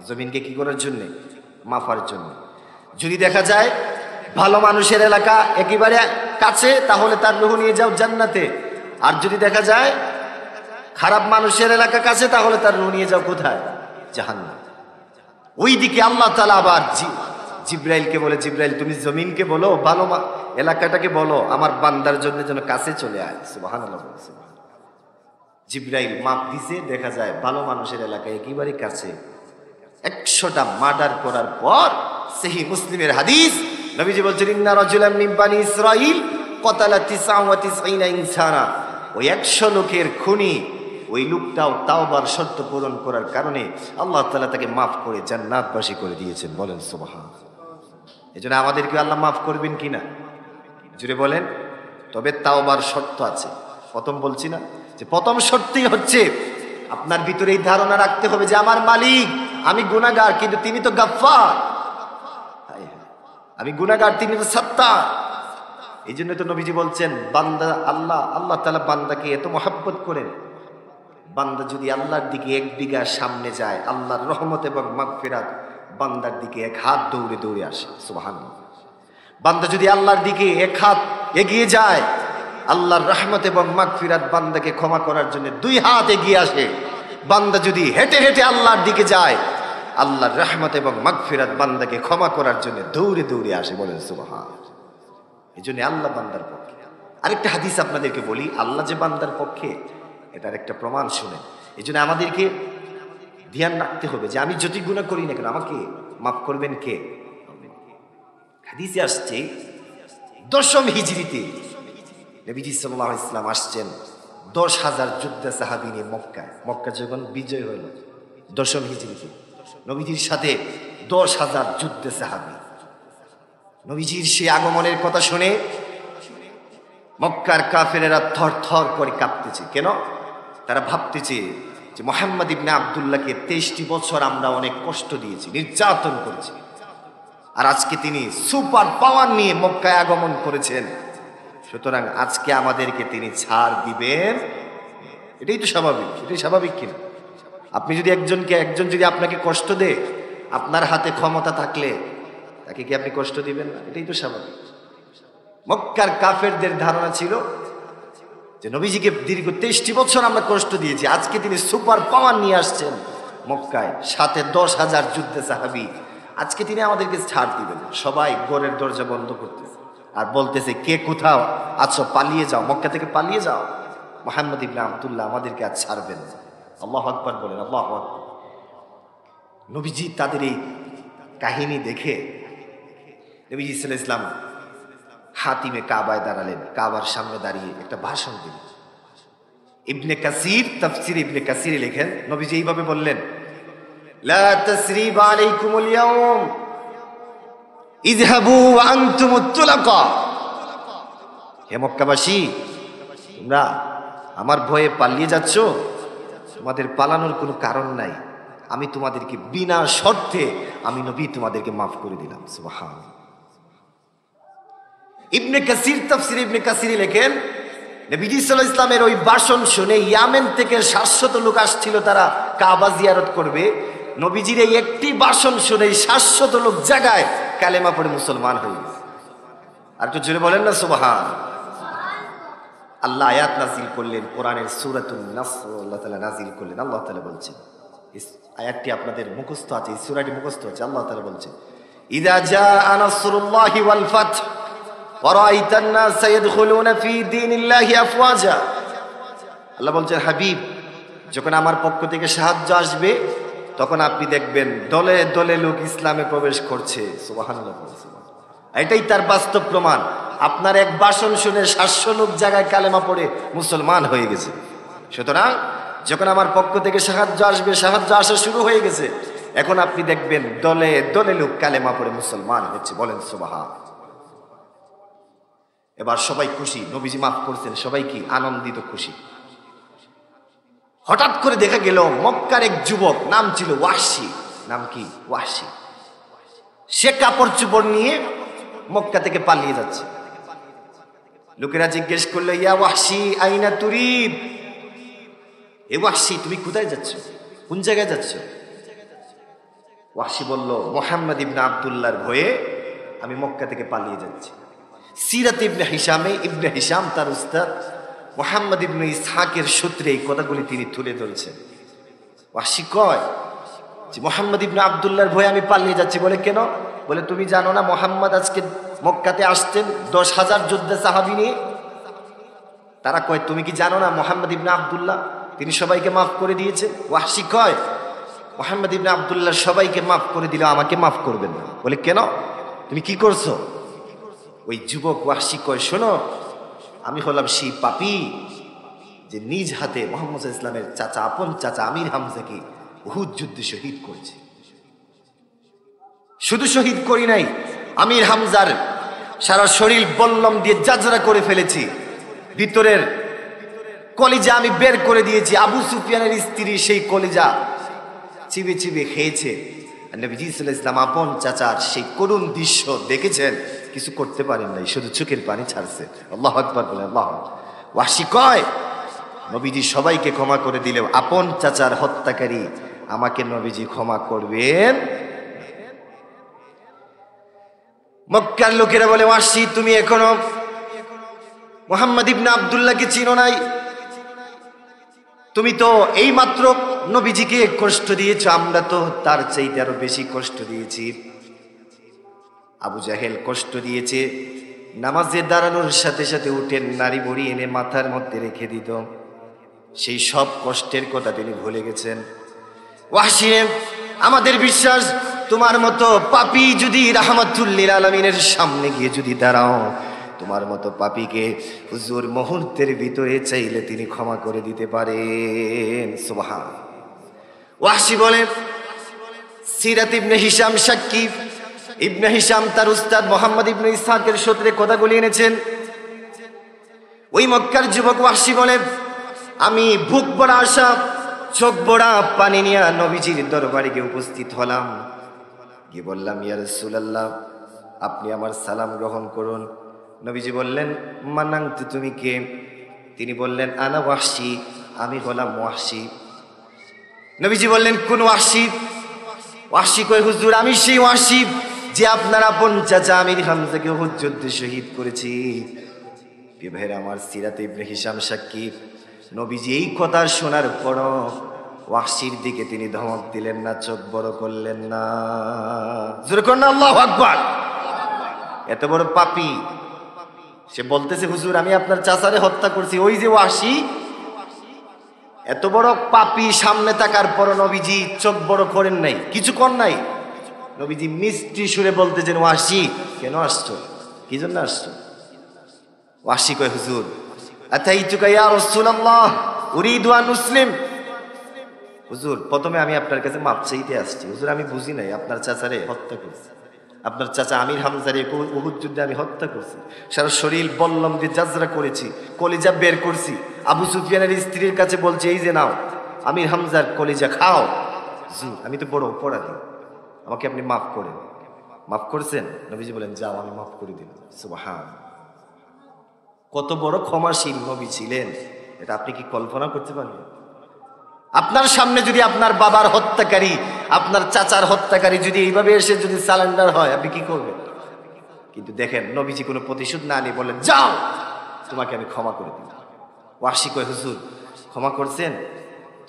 জমিনকে কি করার জন্য? মাপার জন্য। যদি দেখা যায় ভালো মানুষের এলাকা একেবারে কাছে, তাহলে তার রূহ নিয়ে যাও জান্নাতে। আর যদি দেখা যায় খারাপ মানুষের এলাকা কাছে, তাহলে তার রূহ নিয়ে যাও কোথায়? জাহান্নাম। ওইদিকে আল্লাহ তাআলা আবার জিবরাইলকে বলে, জিবরাইল তুমি জমিনকে বলো, ভালো এলাকাটাকে বলো আমার বান্দার জন্য যেন কাছে চলে আয়। সুবহানাল্লাহ। জিবরাইল মাপ দিছে, দেখা যায় ভালো মানুষের এলাকায় একেবারে কাছে। 100টা মার্ডার করার পর সহিহ মুসলিমের হাদিস, নবীজি বলছেন ইন্না রাজুলাম মিন বানি ইসরাইল ক্বাতালা 99 ইনসানা। ওই 100 লোকের খুনি ওই লোকটাও তাওবার শর্ত পূরণ করার কারণে আল্লাহ তাআলা তাকে মাফ করে জান্নাতবাসী করে দিয়েছেন। বলেন সুবহান। এজন্য আমাদেরকে আল্লাহ মাফ করবেন কিনা জুড়ে বলেন। তবে তাওবার শর্ত আছে। প্রথম বলছি না যে প্রথম শর্তই হচ্ছে আপনার ভিতরে এই ধারণা রাখতে হবে যে আমার মালিক, আমি গুনাহগার কিন্তু তিনি তো গাফফার। আমি গুনাহগার, তিনি তো সত্তার। এই জন্য তো নবীজি বলছেন বান্দা আল্লাহ তাআলা বান্দাকে এত মহব্বত করেন, বান্দা যদি আল্লাহর দিকে 1 বিঘা সামনে যায়, আল্লাহর রহমত এবং মাগফিরাত বান্দার দিকে 1 হাত দৌড়ে দৌড়ে আসে। সুবহানাল্লাহ। বান্দা যদি আল্লাহর দিকে 1 হাত এগিয়ে যায়, আল্লাহর রহমত এবং মাগফিরাত বান্দাকে ক্ষমা করার জন্য 2 হাত এগিয়ে আসে। বান্দা যদি হেঁটে হেঁটে আল্লাহর দিকে যায়, আল্লাহর রহমত এবং মাগফিরাত বান্দাকে ক্ষমা করার জন্য দৌড়ে দৌড়ে আসে। বলেন সুবহান। এই জন্য আল্লাহ বান্দার পক্ষে। আরেকটা হাদিস আপনাদেরকে বলি, আল্লাহ যে বান্দার পক্ষে এটার একটা প্রমাণ শুনেন। এই জন্য আমাদেরকে ধ্যান রাখতে হবে যে আমি যতই গুনাহ করি না কেন আমাকে মাফ করবেন কে? হাদিসে আসছে 10ম হিজরিতে নবীজি সাল্লাল্লাহু আলাইহি ওয়াসাল্লাম আসছেন 10,000 যোদ্ধা সাহাবী নিয়ে মক্কায়। মক্কা যখন বিজয় হল 10ম হিজরিতে, নবীজির সাথে 10,000 যোদ্ধা সাহাবী। নবীজির সেই আগমনের কথা শুনে মক্কার কাফেরেরা থর থর করে কাঁপতেছে। কেন? তারা ভাবতেছে যে মুহাম্মদ ইবনে আব্দুল্লাহকে 23টি বছর আমরা অনেক কষ্ট দিয়েছি, নির্যাতন করেছি, আর আজকে তিনি সুপার পাওয়ার নিয়ে মক্কায় আগমন করেছেন, সুতরাং আজকে আমাদেরকে তিনি ছাড় দিবেন। এটাই তো স্বাভাবিক। এটাই স্বাভাবিক কিনা? আপনি যদি একজন যদি আপনাকে কষ্ট দেয়, আপনার হাতে ক্ষমতা থাকলে তাকে কি আপনি কষ্ট দিবেন না? এটাই তো স্বাভাবিক। মক্কার কাফেরদের ধারণা ছিল যে নবীজিকে দীর্ঘ 23টি বছর আমরা কষ্ট দিয়েছি, আজকে তিনি সুপার পাওয়ার নিয়ে আসছেন মক্কায়, সাথে 10,000 যুদ্ধে সাহাবী, আজকে তিনি আমাদেরকে ছাড় দিবেন। সবাই ঘরের দরজা বন্ধ করতেছে আর বলতেছে, কে কোথাও আছো পালিয়ে যাও, মক্কা থেকে পালিয়ে যাও, মুহাম্মদ ইবনে আব্দুল্লাহ আমাদেরকে আজ ছাড়বেন না। আল্লাহু আকবার বলেন, আল্লাহু আকবার। নবীজি তাদের এই কাহিনী দেখে নবীজি সাল্লাল্লাহু আলাইহি ওয়াসাল্লাম হাতিমে কাবায় দাঁড়ালেন, কাবার সামনে দাঁড়িয়ে একটা ভাষণ দিলেন। ইবনে কাসির, তাফসীর ইবনে কাসিরে লেখেন, নবীজি এইভাবে বললেন, লা তাসরিবা আলাইকুমুল ইয়াওম ইযহাবু ওয়া আনতুমুত তুলাকা। হে মক্কাবাসী, তোমরা আমার ভয়ে পালিয়ে যাচ্ছ, তোমাদের পালানোর কোনো কারণ নাই, আমি তোমাদেরকে বিনা শর্তে আমি নবী তোমাদেরকে মাফ করে দিলাম। সুবহানাল্লাহ। ইবনে কাসির, তাফসীর ইবনে কাসিরে লেখেন, নবীজি সাল্লাল্লাহু আলাইহি ওয়াসাল্লামের ওই ভাষণ শুনে ইয়ামেন থেকে 700 লোক আসছিল, তারা কাবা জিয়ারত করবে। নবীজির এই একটি ভাষণ শুনে 700 লোক জায়গায় কালেমা পড়ে মুসলমান হয়ে গেছে। আর একটু জোরে বলেন না সুবহান। আল্লাহ আয়াত নাজিল করলেন, কোরআনের সূরাতুন নাসর আল্লাহ তাআলা নাজিল করলেন। আল্লাহ তাআলা বলছেন, এই আয়াতটি আপনাদের মুখস্থ আছে, এই সূরাটি মুখস্থ আছে। আল্লাহ তাআলা বলছেন, ইযা জাআ নাসরুল্লাহি ওয়াল ফাতহ ওয়া রাআইতান নাসা ইয়াদখুলুনা ফি দীনিল্লাহি আফওয়াজা। আল্লাহ বলছেন, হাবিব, যখন আমার পক্ষ থেকে সাহায্য আসবে তখন আপনি দেখবেন দলে দলে লোক ইসলামে প্রবেশ করছে। সুবহানাল্লাহ। এটাই তার বাস্তব প্রমাণ। আপনার এক ভাষণ শুনে 700 লোক জায়গায় কালেমা পড়ে মুসলমান হয়ে গেছে। সুতরাং যখন আমার পক্ষ থেকে সাহায্য আসবে, সাহায্য আসা শুরু হয়ে গেছে, এখন আপনি দেখবেন দলে দলে লোক কালেমা পড়ে মুসলমান হচ্ছে। বলেন সুবহান। এবার সবাই খুশি, নবীজি মাফ করছেন, সবাই কি আনন্দিত, খুশি। হঠাৎ করে দেখা গেল মক্কার এক যুবক, নাম ছিল ওয়াহশী। নাম কি? ওয়াহশী। সে কাপড় চোপড় নিয়ে মক্কা থেকে পালিয়ে যাচ্ছে। লোকেরা জিজ্ঞেস করলো, ইয়া ওয়াহশী আইনা তুরিদ, এ ওয়াহশী তুমি কোথায় যাচ্ছ, কোন জায়গায় যাচ্ছ? ওয়াহশী বলল, মুহাম্মদ ইবনে আব্দুল্লাহর ভয়ে আমি মক্কা থেকে পালিয়ে যাচ্ছি। সিরাত ইবনে হিশামে, ইবনে হিশাম তার উস্তাদ মুহাম্মদ ইবনে ইসহাকের সূত্রে এই কথাগুলি তিনি তুলে ধরেছেন। ওয়াহশী কয় যে মুহাম্মদ ইবনে আব্দুল্লাহর ভয়ে আমি পালিয়ে যাচ্ছি। বলে কেন? বলে তুমি জানো না মুহাম্মদ আজকে মক্কাতে আসতেন 10,000 যোদ্ধা সাহাবী নিয়ে? তারা কয়, তুমি কি জানো না মুহাম্মদ ইবনে আব্দুল্লাহ তিনি সবাইকে মাফ করে দিয়েছেন? ওয়াহশী কয়, মুহাম্মদ ইবনে আব্দুল্লাহ সবাইকে মাফ করে দিল, আমাকে মাফ করবেন না। বলে কেন, তুমি কি করছো? ওই যুবক ওয়াহশী কয়, শোনো, আমি হলাম সেই পাপী যে নিজ হাতে মুহাম্মদ সাল্লাল্লাহু আলাইহি ওয়াসাল্লামের চাচা, আপন চাচা আমির হামজাকে উহুদ যুদ্ধে শহীদ করেছে। শুধু শহীদ করি নাই, আমির হামজার সারা শরীর বল্লম দিয়ে জাজরা করে ফেলেছি, ভিতরের কলিজা আমি বের করে দিয়েছি। আবু সুফিয়ানের স্ত্রী সেই কলিজা চিবে চিবে খেয়েছে। নবীজি সাল্লাল্লাহু আলাইহি ওয়াসাল্লাম আপন চাচার সেই করুণ দৃশ্য দেখেছেন, কিছু করতে পারেন নাই, শুধু চোখের পানি ছাড়ছে। আল্লাহু আকবার বলে। আল্লাহ। ওয়াহশী কয়, নবীজি সবাইকে ক্ষমা করে দিলেও আপন চাচার হত্যাকারী আমাকে নবীজি ক্ষমা করবেন? মক্কার লোকেরা বলে, ওয়াহশী তুমি এখনো মুহাম্মদ ইবনে আব্দুল্লাহকে চিনো নাই, তুমি তো এই মাত্র নবীজিকে কষ্ট দিয়েছ, আমরা তো তার চাইতে আরো বেশি কষ্ট দিয়েছি। আবু জাহেল কষ্ট দিয়েছে, নামাজে দাঁড়ানোর সাথে সাথে উঠে নারী বড়ি এনে মাথার মধ্যে রেখে দিত, সেই সব কষ্টের কথা তিনি ভুলে গেছেন। ওয়াহশী, আমাদের বিশ্বাস তোমার মতো পাপী যদি রাহমাতুল লিল আলামিনের সামনে গিয়ে যদি দাঁড়াও, তোমার মতো পাপীকে হুজুর মুহূর্তের ভিতরে চাইলে তিনি ক্ষমা করে দিতে পারেন। সুবহান। ওয়াহশী বলেন, সিরাত ইবনে হিশাম সাক্ষী, ইবনে হিশাম তার উস্তাদ মুহাম্মদ ইবনে ইসহাকের সূত্রে কথাগুলি এনেছেন। ওই মক্কার যুবক ওয়াহশী বলেন, আমি বুক ভরা আশা, চোখ ভরা পানি নিয়ে নবীজির দরবারে গিয়ে উপস্থিত হলাম। গিয়ে বললাম, ইয়া রাসূলুল্লাহ, আপনি আমার সালাম গ্রহণ করুন। নবীজি বললেন, মানাংতু, তুমি কে? তিনি বললেন, আনা ওয়াহশী, আমি হলাম ওয়াহশী। নবীজি বললেন, কোন ওয়াহশী? ওয়াহশী কয় হুজুর আমি সেই ওয়াহশী যে আপনার আপন চাচা আমির হামজাকে উহুদ যুদ্ধে শহীদ করেছি। ভাইরা আমার, সিরাতে ইবনে হিশাম সাক্ষী, নবীজি এই কথা শোনার পর ওয়াহশীর দিকে তিনি ধমক দিলেন না, চোখ বড় করলেন না। জোরে কর না আল্লাহু আকবার। এত বড় পাপী, সে বলতেছে হুজুর আমি আপনার চাচারে হত্যা করছি। ওই যে ওয়াহশী, এত বড় পাপী সামনে থাকার পর নবীজি চোখ বড় করেন নাই, কিছু কর নাই। নবীজি মিষ্টি সুরে বলতেছেন ওয়াহশী কেন আসছো, কি জন্য আসছো? ওয়াহশী কয় হুজুর আতাইতুকা ইয়া রাসূলুল্লাহ উরিদু আন মুসলিম। হুজুর প্রথমে আমি আপনার কাছে মাপ চাইতে আসছি। হুজুর আমি বুঝি নাই আপনার চাচারে হত্যা করছি, আপনার চাচা আমির হামজারে উহুদ যুদ্ধে আমি হত্যা করছি, সারা শরীর বল্লম দিয়ে জাজরা করেছি, কলিজা বের করছি। আবু সুফিয়ানের স্ত্রীর কাছে বলছে এই যে নাও আমির হামজার কলিজা খাও। হুজুর আমি তো বড় অপরাধী, আমাকে আপনি মাফ করেন। মাফ করছেন? নবীজি বলেন যাও আমি মাফ করে দিলাম। সুবহান, কত বড় ক্ষমাশীল নবী ছিলেন, এটা আপনি কি কল্পনা করতে পারবেন? আপনার সামনে যদি আপনার বাবার হত্যাকারী, আপনার চাচার হত্যাকারী যদি এইভাবে এসে যদি সারেন্ডার হয়, আপনি কি করবেন? কিন্তু দেখেন নবীজি কোনো প্রতিশোধ না নিয়ে বলেন যাও তোমাকে আমি ক্ষমা করে দিই। ওয়াহশী কয় হুজুর ক্ষমা করছেন,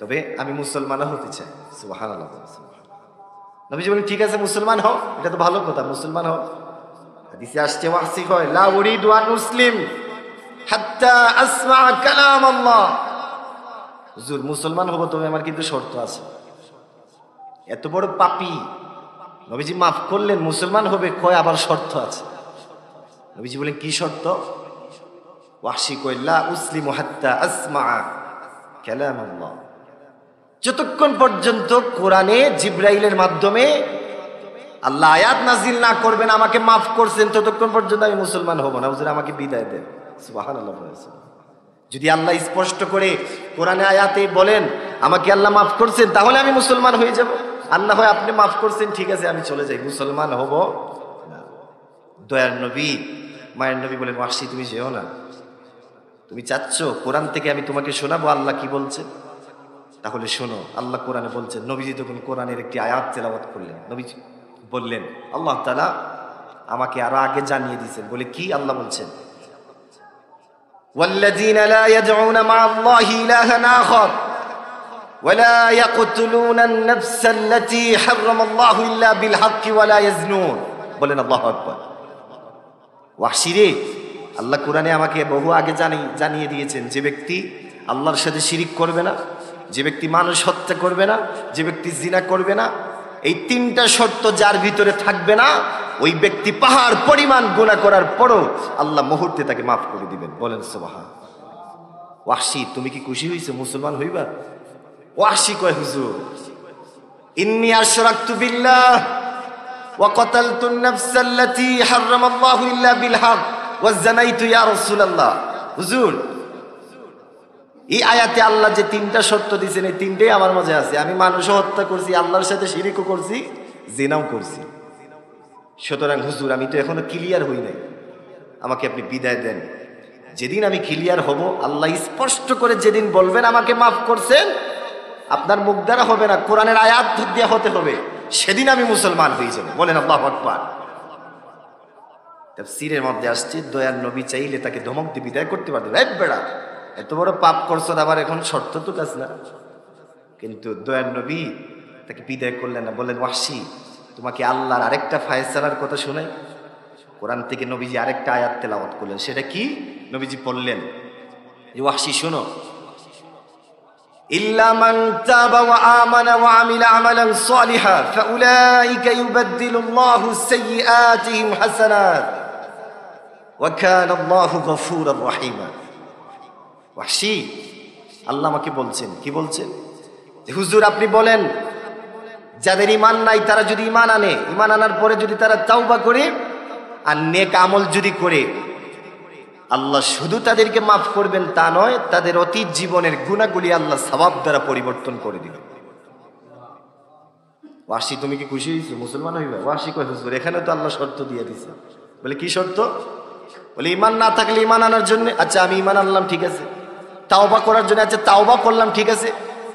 তবে আমি মুসলমান হতে চাই। সুবহানাল্লাহ। নবীজি বলেন ঠিক আছে মুসলমান হও, এটা তো ভালো কথা, মুসলমান হও। হাদিসে আসছে ওয়াহশী কয় লা উরিদু আন মুসলিম হাত্তা আসমা কালাম আল্লাহ। হুজুর মুসলমান হবো, তবে আমার কিন্তু শর্ত আছে। এত বড় পাপী, নবীজি মাফ করলেন, মুসলমান হবে, কয় আবার শর্ত আছে। নবীজি বলেন কি শর্ত? ওয়াহশী কয় লা উসলিমু হাত্তা আসমা কালাম আল্লাহ। যতক্ষণ পর্যন্ত কোরআনে জিবরাইলের মাধ্যমে আল্লাহ আয়াত নাজিল না করবেন আমাকে মাফ করছেন, ততক্ষণ পর্যন্ত আমি মুসলমান হব না। হুজুর আমাকে বিদায় দেন। সুবহানাল্লাহ। যদি আল্লাহ স্পষ্ট করে কোরআনে আয়াতে বলেন আমাকে আল্লাহ মাফ করছেন, তাহলে আমি মুসলমান হয়ে যাব। আর না হয় আপনি মাফ করছেন ঠিক আছে আমি চলে যাই, মুসলমান হব না। দয়ার নবী, মায়ের নবী বলেন ওয়াহশী তুমি যেও না, তুমি চাচ্ছ কোরআন থেকে আমি তোমাকে শোনাবো আল্লাহ কি বলছে, তাহলে শোনো। আল্লাহ কোরআনে বলছেন। নবীজি তখন কোরআনের একটি আয়াত তেলাওয়াত করলেন। নবীজি বললেন আল্লাহ তাআলা আমাকে আরো আগে জানিয়ে দিয়েছেন, বলে কি? আল্লাহ বলছেন والذين لا يدعون مع الله إلها آخر ولا يقتلون النفس التي حرم الله إلا بالحق ولا يزنون। বলেন আল্লাহু আকবার। ওয়াহশী রে, আল্লাহ কোরআনে আমাকে বহু আগে জানিয়ে দিয়েছেন যে ব্যক্তি আল্লাহর সাথে শিরিক করবে না, যে ব্যক্তি মানুষ হত্যা করবে না, যে ব্যক্তি জিনা করবে না, এই তিনটা শর্ত যার ভিতরে থাকবে না, ওই ব্যক্তি পাহাড় পরিমাণ গুনাহ করার পরও আল্লাহ মুহূর্তে তাকে মাফ করে দিবেন। বলেন সুবহান। ওয়াহশী তুমি কি খুশি হইছো মুসলমান হইবা? ওয়াহশী কয় হুজুর ইন্নী আশরাকতু বিল্লাহ ওয়া কাতালতু আন-নাফসা আল্লাতী হারামাল্লাহু ইল্লা বিল হক ওয়া যানাইতু ইয়া রাসূলুল্লাহ। হুজুর এই আয়াতে আল্লাহ যে তিনটা শর্ত দিয়েছেন এই তিনটাই আমার মাঝে আছে। আমি মানুষও হত্যা করছি, আল্লাহর সাথে শিরিকও করছি, জিনাও করছি। সুতরাং হুজুর আমি তো এখনো ক্লিয়ার হই নাই, আমাকে আপনি বিদায় দেন। যেদিন আমি ক্লিয়ার হব, আল্লাহ স্পষ্ট করে যেদিন বলবেন আমাকে মাফ করছেন, আপনার মুখ দ্বারা হবে না, কোরআনের আয়াত দিয়ে হতে হবে, সেদিন আমি মুসলমান হয়ে যাব। বলেন আল্লাহু আকবার। তাফসীরের মধ্যে আসছে দয়ার নবী চাইলে তাকে ধমক দিয়ে বিদায় করতে পারতেন, এই বেড়া এত বড় পাপ করছো আবার এখন শর্ত তো কাজ না। কিন্তু দয়ার নবী তাকে বিদায় করলেন না, বললেন ওয়াহশী তোমাকে আল্লাহর আরেকটা ফায়সালার কথা শোনাই। কোরআন থেকে নবীজি আরেকটা আয়াত তেলাওয়াত করলেন। সেটা কি? নবীজি বললেন যে ওয়াহশী শোনো, ইল্লা মান তাবা ওয়া আমানা ওয়া আমিলা আমালান সালিহা ফাউলাইকা ইউবাদদিলুল্লাহু সাইয়্যাতিহিম হাসানাত ওয়া কানা আল্লাহু গফুরার রহিমা। ওয়াহশী আল্লাহ আমাকে বলছেন, কি বলছেন? হুজুর আপনি বলেন যাদের ঈমান নাই তারা যদি ঈমান আনে, ঈমান আনার পরে যদি তারা তাওবা করে আর নেক আমল যদি করে, আল্লাহ শুধু তাদেরকে মাফ করবেন তা নয়, তাদের অতীত জীবনের গুনাহগুলি আল্লাহ সওয়াব দ্বারা পরিবর্তন করে দিবেন। ওয়াহশী তুমি কি খুশি হইছো মুসলমান হইবা? ওয়াহশী কয় হুজুর এখানে তো আল্লাহ শর্ত দিয়ে দিয়েছে। বলে কি শর্ত? বলে ঈমান না থাকলে ঈমান আনার জন্য, আচ্ছা আমি ঈমান আনলাম ঠিক আছে, তাওবা করার জন্য, আচ্ছা তাওবা করলাম ঠিক আছে,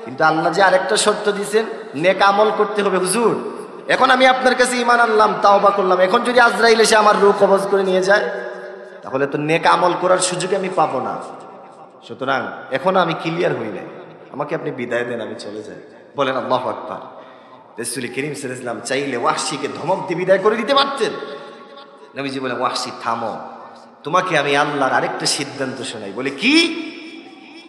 কিন্তু আল্লাহ যে আরেকটা শর্ত দিয়েছেন নেক আমল করতে হবে। হুজুর এখন আমি আপনার কাছে ঈমান আনলাম, তাওবা করলাম, এখন যদি আজরাইল এসে আমার রূহ কবজ করে নিয়ে যায়, তাহলে তো নেক আমল করার সুযোগ আমি পাবো না। সুতরাং এখন আমি ক্লিয়ার হই নাই, আমাকে আপনি বিদায় দেন, আমি চলে যাই। বলেন আল্লাহু আকবার। রাসূল করিম সাল্লাল্লাহু আলাইহি ওয়াসাল্লাম চাইলে ওয়াহশীকে ধমক দিয়ে বিদায় করে দিতে পারতেন। নবীজি বলেন, ওয়াহশী থামো, তোমাকে আমি আল্লাহর আরেকটা সিদ্ধান্ত শোনাই। বলে কি?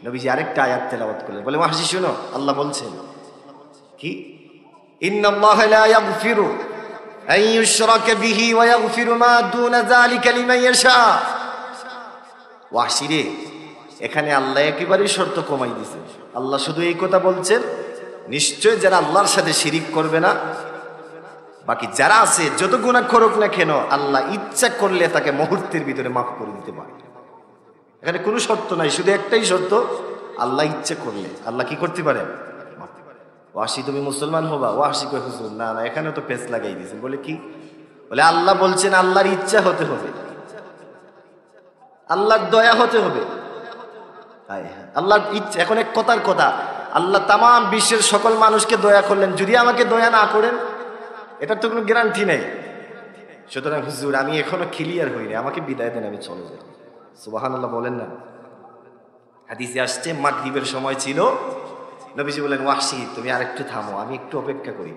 নবীজি আরেকটা আয়াত তেলাওয়াত করলেন। বলে ওয়াহশী শোনো, আল্লাহ বলছেন কি? ইন্নাল্লাহা লা ইয়াগফিরু আন ইউশরাকা বিহি ওয়া ইয়াগফিরু মা দুনা যালিকা লিমান ইয়াশা। ওয়াহশী রে, এখানে আল্লাহ একেবারেই শর্ত কমাই দিয়েছে। আল্লাহ শুধু এই কথা বলছেন, নিশ্চয় যারা আল্লাহর সাথে শিরিক করবে না, বাকি যারা আছে যত গুনাহ করুক না কেন, আল্লাহ ইচ্ছা করলে তাকে মুহূর্তের ভিতরে মাফ করে দিতে পারে। এখানে কোনো শর্ত নাই, শুধু একটাই শর্ত, আল্লাহ ইচ্ছা করলে। আল্লাহ কি করতে পারে? ওয়াহশী তুমি মুসলমান হবা। ওয়াহশী কয়, হুজুর না না, এখানে তো পেঁচ লাগাই দিয়েছেন। বলে কি? বলে আল্লাহ বলছেন আল্লাহর ইচ্ছা হতে হবে, আল্লাহর দয়া হতে হবে। আল্লাহর ইচ্ছা। এখন এক কথার কথা, আল্লাহ তামাম বিশ্বের সকল মানুষকে দয়া করলেন, যদি আমাকে দয়া না করেন এটার তো কোনো গ্যারান্টি নেই। সুতরাং হুজুর আমি এখনো ক্লিয়ার হইনি, আমাকে বিদায় দেন, আমি চলে যাই। সুবহানাল্লাহ বলেন না। হাদিসে আসছে মাগরিবের সময় ছিল। নবীজি বলেন, ওয়াহশী তুমি আরেকটু থামো, আমি একটু অপেক্ষা করি।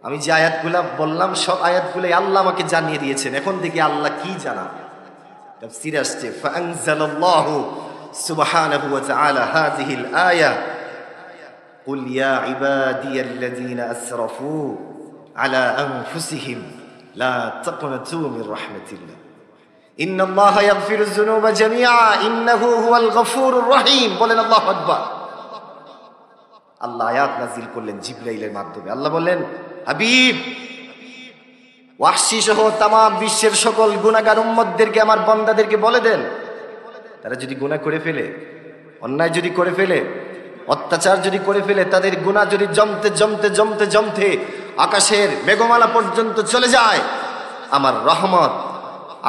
আমি যে আয়াতগুলা বললাম সব আয়াতগুলাই আল্লাহ আমাকে জানিয়ে দিয়েছেন, এখন দেখি আল্লাহ কি জানা। তাফসীরে আসছে, ফাআনজালাল্লাহু সুবহানাহু ওয়া তাআলা হাযিহিল আয়া কুল ইয়া ইবাদিয়াল্লাযীনা আসরাফু আলা আনফুসিহিম লা তাকনাতু মির রাহমাতিল্লাহ ইন্নাল্লাহা ইয়াগফিরুয যুনুবা জামিআ ইন্নাহু হুয়াল গফুরুর রহিম। বলেন আল্লাহু আকবার। আল্লাহ আয়াত নাযিল করলেন জিবরাইলের মাধ্যমে। আল্লাহ বললেন, হাবিব ওয়াহশী সহ তামাম বিশ্বের সকল গুনাহগার উম্মতদেরকে, আমার বান্দাদেরকে বলে দেন, তারা যদি গুনাহ করে ফেলে, অন্যায় যদি করে ফেলে, অত্যাচার যদি করে ফেলে, তাদের গুনাহ যদি জমতে জমতে জমতে জমতে আকাশের মেঘমালা পর্যন্ত চলে যায়, আমার রহমত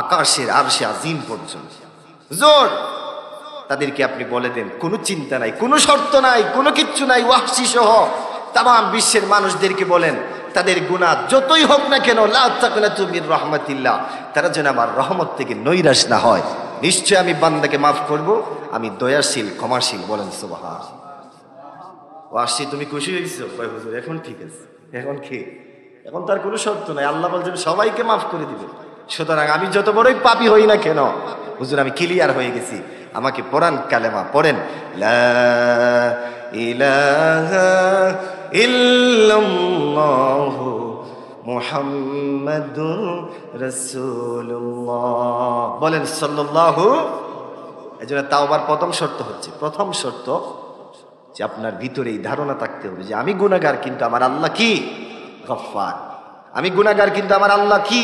আকাশের আরশে আজিম পর্যন্ত, হুজুর তাদেরকে আপনি বলে দেন, কোনো চিন্তা নাই, কোনো শর্ত নাই, কোনো কিচ্ছু নাই। ওয়াহশী সহ তামাম বিশ্বের মানুষদেরকে বলেন, তাদের গুনাহ যতই হোক না কেন, লা তাকনাতু মির রাহমাতিল্লাহ, তারা যেন আমার রহমত থেকে নৈরাশ না হয়। নিশ্চয় আমি বান্দাকে মাফ করব, আমি দয়াশীল ক্ষমাশীল। বলেন সুবহান। ওয়াহশী তুমি খুশি হয়েছো? কয় হুজুর এখন ঠিক আছে। এখন কি? এখন তার কোনো শর্ত নাই, আল্লাহ বলছেন সবাইকে মাফ করে দিবেন। সুতরাং আমি যত বড়ই পাপী হই না কেন, হুজুর আমি ক্লিয়ার হয়ে গেছি, আমাকে পড়ান কালেমা পড়েন, লা ইলাহা ইল্লাল্লাহু মুহাম্মাদুর রাসূলুল্লাহ। বলেন সাল্লাল্লাহু। এজন্য তাওবার প্রথম শর্ত হচ্ছে, প্রথম শর্ত যে আপনার ভিতরে এই ধারণা থাকতে হবে যে আমি গুনাহগার, কিন্তু আমার আল্লাহ কি? গফফার। আমি গুনাহগার, কিন্তু আমার আল্লাহ কি?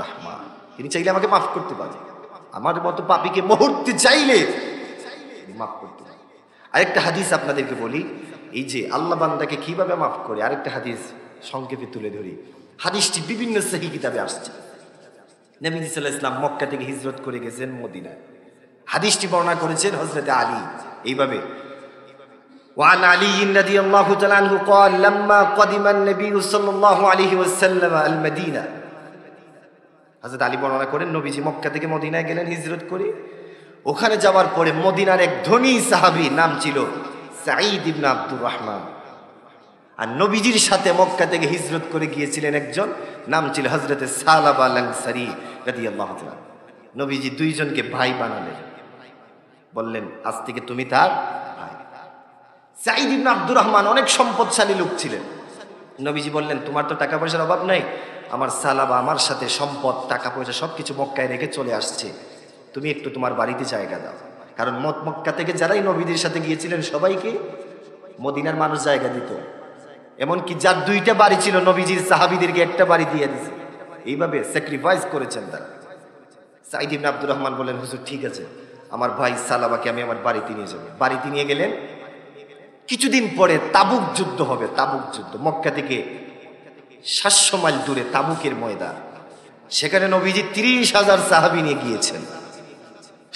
রহমান। তিনি চাইলে আমাকে মাফ করতে পারেন। আমার মতো পাপীকে মুহূর্তে চাইলে মাফ করতে পারেন। আরেকটা হাদিস আপনাদেরকে বলি, এই যে আল্লাহ বান্দাকে কিভাবে মাফ করে, আরেকটা হাদিস সংক্ষেপে তুলে ধরি। হাদিসটি বিভিন্ন সহিহ কিতাবে আসছে। নবী সাল্লাল্লাহু আলাইহি ওয়াসাল্লাম মক্কা থেকে হিজরত করে গেছেন মদিনায়। হাদিসটি বর্ণনা করেছেন হযরত আলী এইভাবে, وعن علي رضي الله تعالى عنه قال لما قدم النبي صلى الله عليه وسلم المدينة। হযরত আলী বর্ণনা করেন, নবীজি মক্কা থেকে মদিনায় গেলেন হিজরত করে। ওখানে যাওয়ার পরে মদিনার এক ধনী সাহাবী, নাম ছিল সাঈদ ইবনে আব্দুর রহমান। আর নবীজির সাথে মক্কা থেকে হিজরত করে গিয়েছিলেন একজন, নাম ছিল হযরত সালাবা আল আনসারী রাদিয়াল্লাহু তাআলা। নবীজি দুইজনকে ভাই বানালেন, বললেন আজ থেকে তুমি তার ভাই। সাঈদ ইবনে আব্দুর রহমান অনেক সম্পদশালী লোক ছিলেন। নবীজি বললেন, তোমার তো টাকা পয়সার অভাব নাই, আমার সালাবা আমার সাথে সম্পদ টাকা পয়সা সবকিছু মক্কায় রেখে চলে আসছে, তুমি একটু তোমার বাড়িতে জায়গা দাও। কারণ মক্কা থেকে যারাই নবীদের সাথে গিয়েছিলেন সবাইকে মদিনার মানুষ জায়গা দিত। এমনকি যার দুইটা বাড়ি ছিল, নবীজির সাহাবীদেরকে একটা বাড়ি দিয়ে দিয়েছে। এইভাবে স্যাক্রিফাইস করেছেন তারা। সাঈদ ইবনে আব্দুর রহমান বললেন, হুজুর ঠিক আছে, আমার ভাই সালাবাকে আমি আমার বাড়িতে নিয়ে যাব। বাড়িতে নিয়ে গেলেন। কিছুদিন পরে তাবুক যুদ্ধ হবে। তাবুক যুদ্ধ মক্কা থেকে 700 মাইল দূরে তাবুকের ময়দান। সেখানে নবীজি 30,000 সাহাবী নিয়ে গিয়েছেন।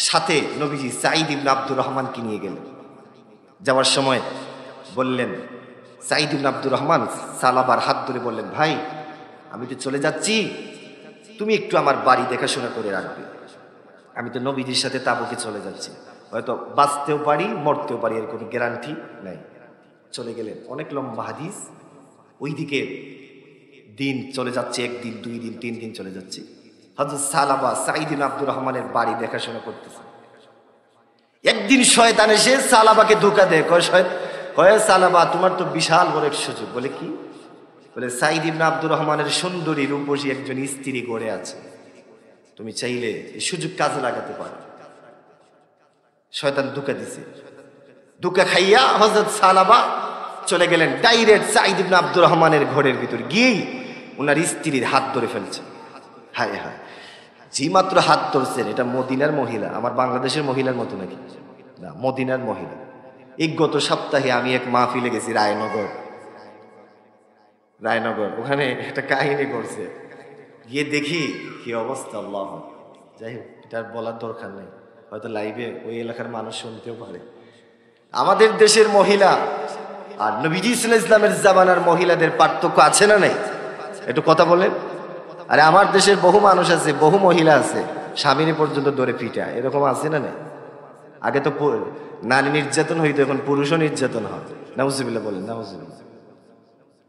সাথে নবীজি সাঈদ ইবনে আব্দুর রহমানকে নিয়ে গেলেন। যাওয়ার সময় বললেন, সাঈদ ইবনে আব্দুর রহমান সালাবার হাত ধরে বললেন, ভাই আমি তো চলে যাচ্ছি, তুমি একটু আমার বাড়ি দেখাশোনা করে রাখবে। আমি তো নবীজির সাথে তাবুকে চলে যাচ্ছি, হয়তো বাঁচতেও পারি মরতেও পারি, এর কোনো গ্যারান্টি নাই। চলে গেলেন, অনেক লম্বা হাদিস। ওইদিকে দিন চলে যাচ্ছে, একদিন, 2 দিন, 3 দিন চলে যাচ্ছে। হযরত সালাবা সাঈদ ইবনে আব্দুর রহমানের বাড়ি দেখাশোনা করতেছে। একদিন শয়তান এসে সালাবাকে ধোঁকা দেয়, কয় সালাবা, তোমার তো বিশাল বড় এক সুযোগ। বলে কি? বলে সাঈদ ইবনে আব্দুর রহমানের সুন্দরী রূপসী একজন স্ত্রী গড়ে আছে, তুমি চাইলে এই সুযোগ কাজে লাগাতে পারো। শয়তান ধোঁকা দিছে, ধোঁকা খাইয়া হযরত সালাবা চলে গেলেন ডাইরেক্ট সাঈদ ইবনে আব্দুর রহমানের ঘরের ভিতর গিয়েই ওনার স্ত্রীর হাত ধরে ফেলছে। হায় হায়, যে মাত্র হাত ধরছেন, এটা মদিনার মহিলা, আমার বাংলাদেশের মহিলার মতো নাকি? না, মদিনার মহিলা। এই গত সপ্তাহে আমি এক মাহফিলে গেছি রায়নগর, ওখানে একটা কাহিনী করছে, গিয়ে দেখি কি অবস্থা। আল্লাহ, যাই হোক, এটা আর বলার দরকার নেই, হয়তো লাইভে ওই এলাকার মানুষ শুনতেও পারে। আমাদের দেশের মহিলা আর নবীজি সাল্লাল্লাহু আলাইহি ওয়াসাল্লামের জামানার মহিলাদের পার্থক্য আছে না নেই? একটু কথা বলেন। আরে আমার দেশের বহু মানুষ আছে, বহু মহিলা আছে, স্বামীর পর্যন্ত ধরে পিটায়, এরকম আছে না নেই? আগে তো নারী নির্যাতন হইতো, এখন পুরুষও নির্যাতন হয়। নাউজুবিল্লাহ বলেন, নাউজুবিল্লাহ।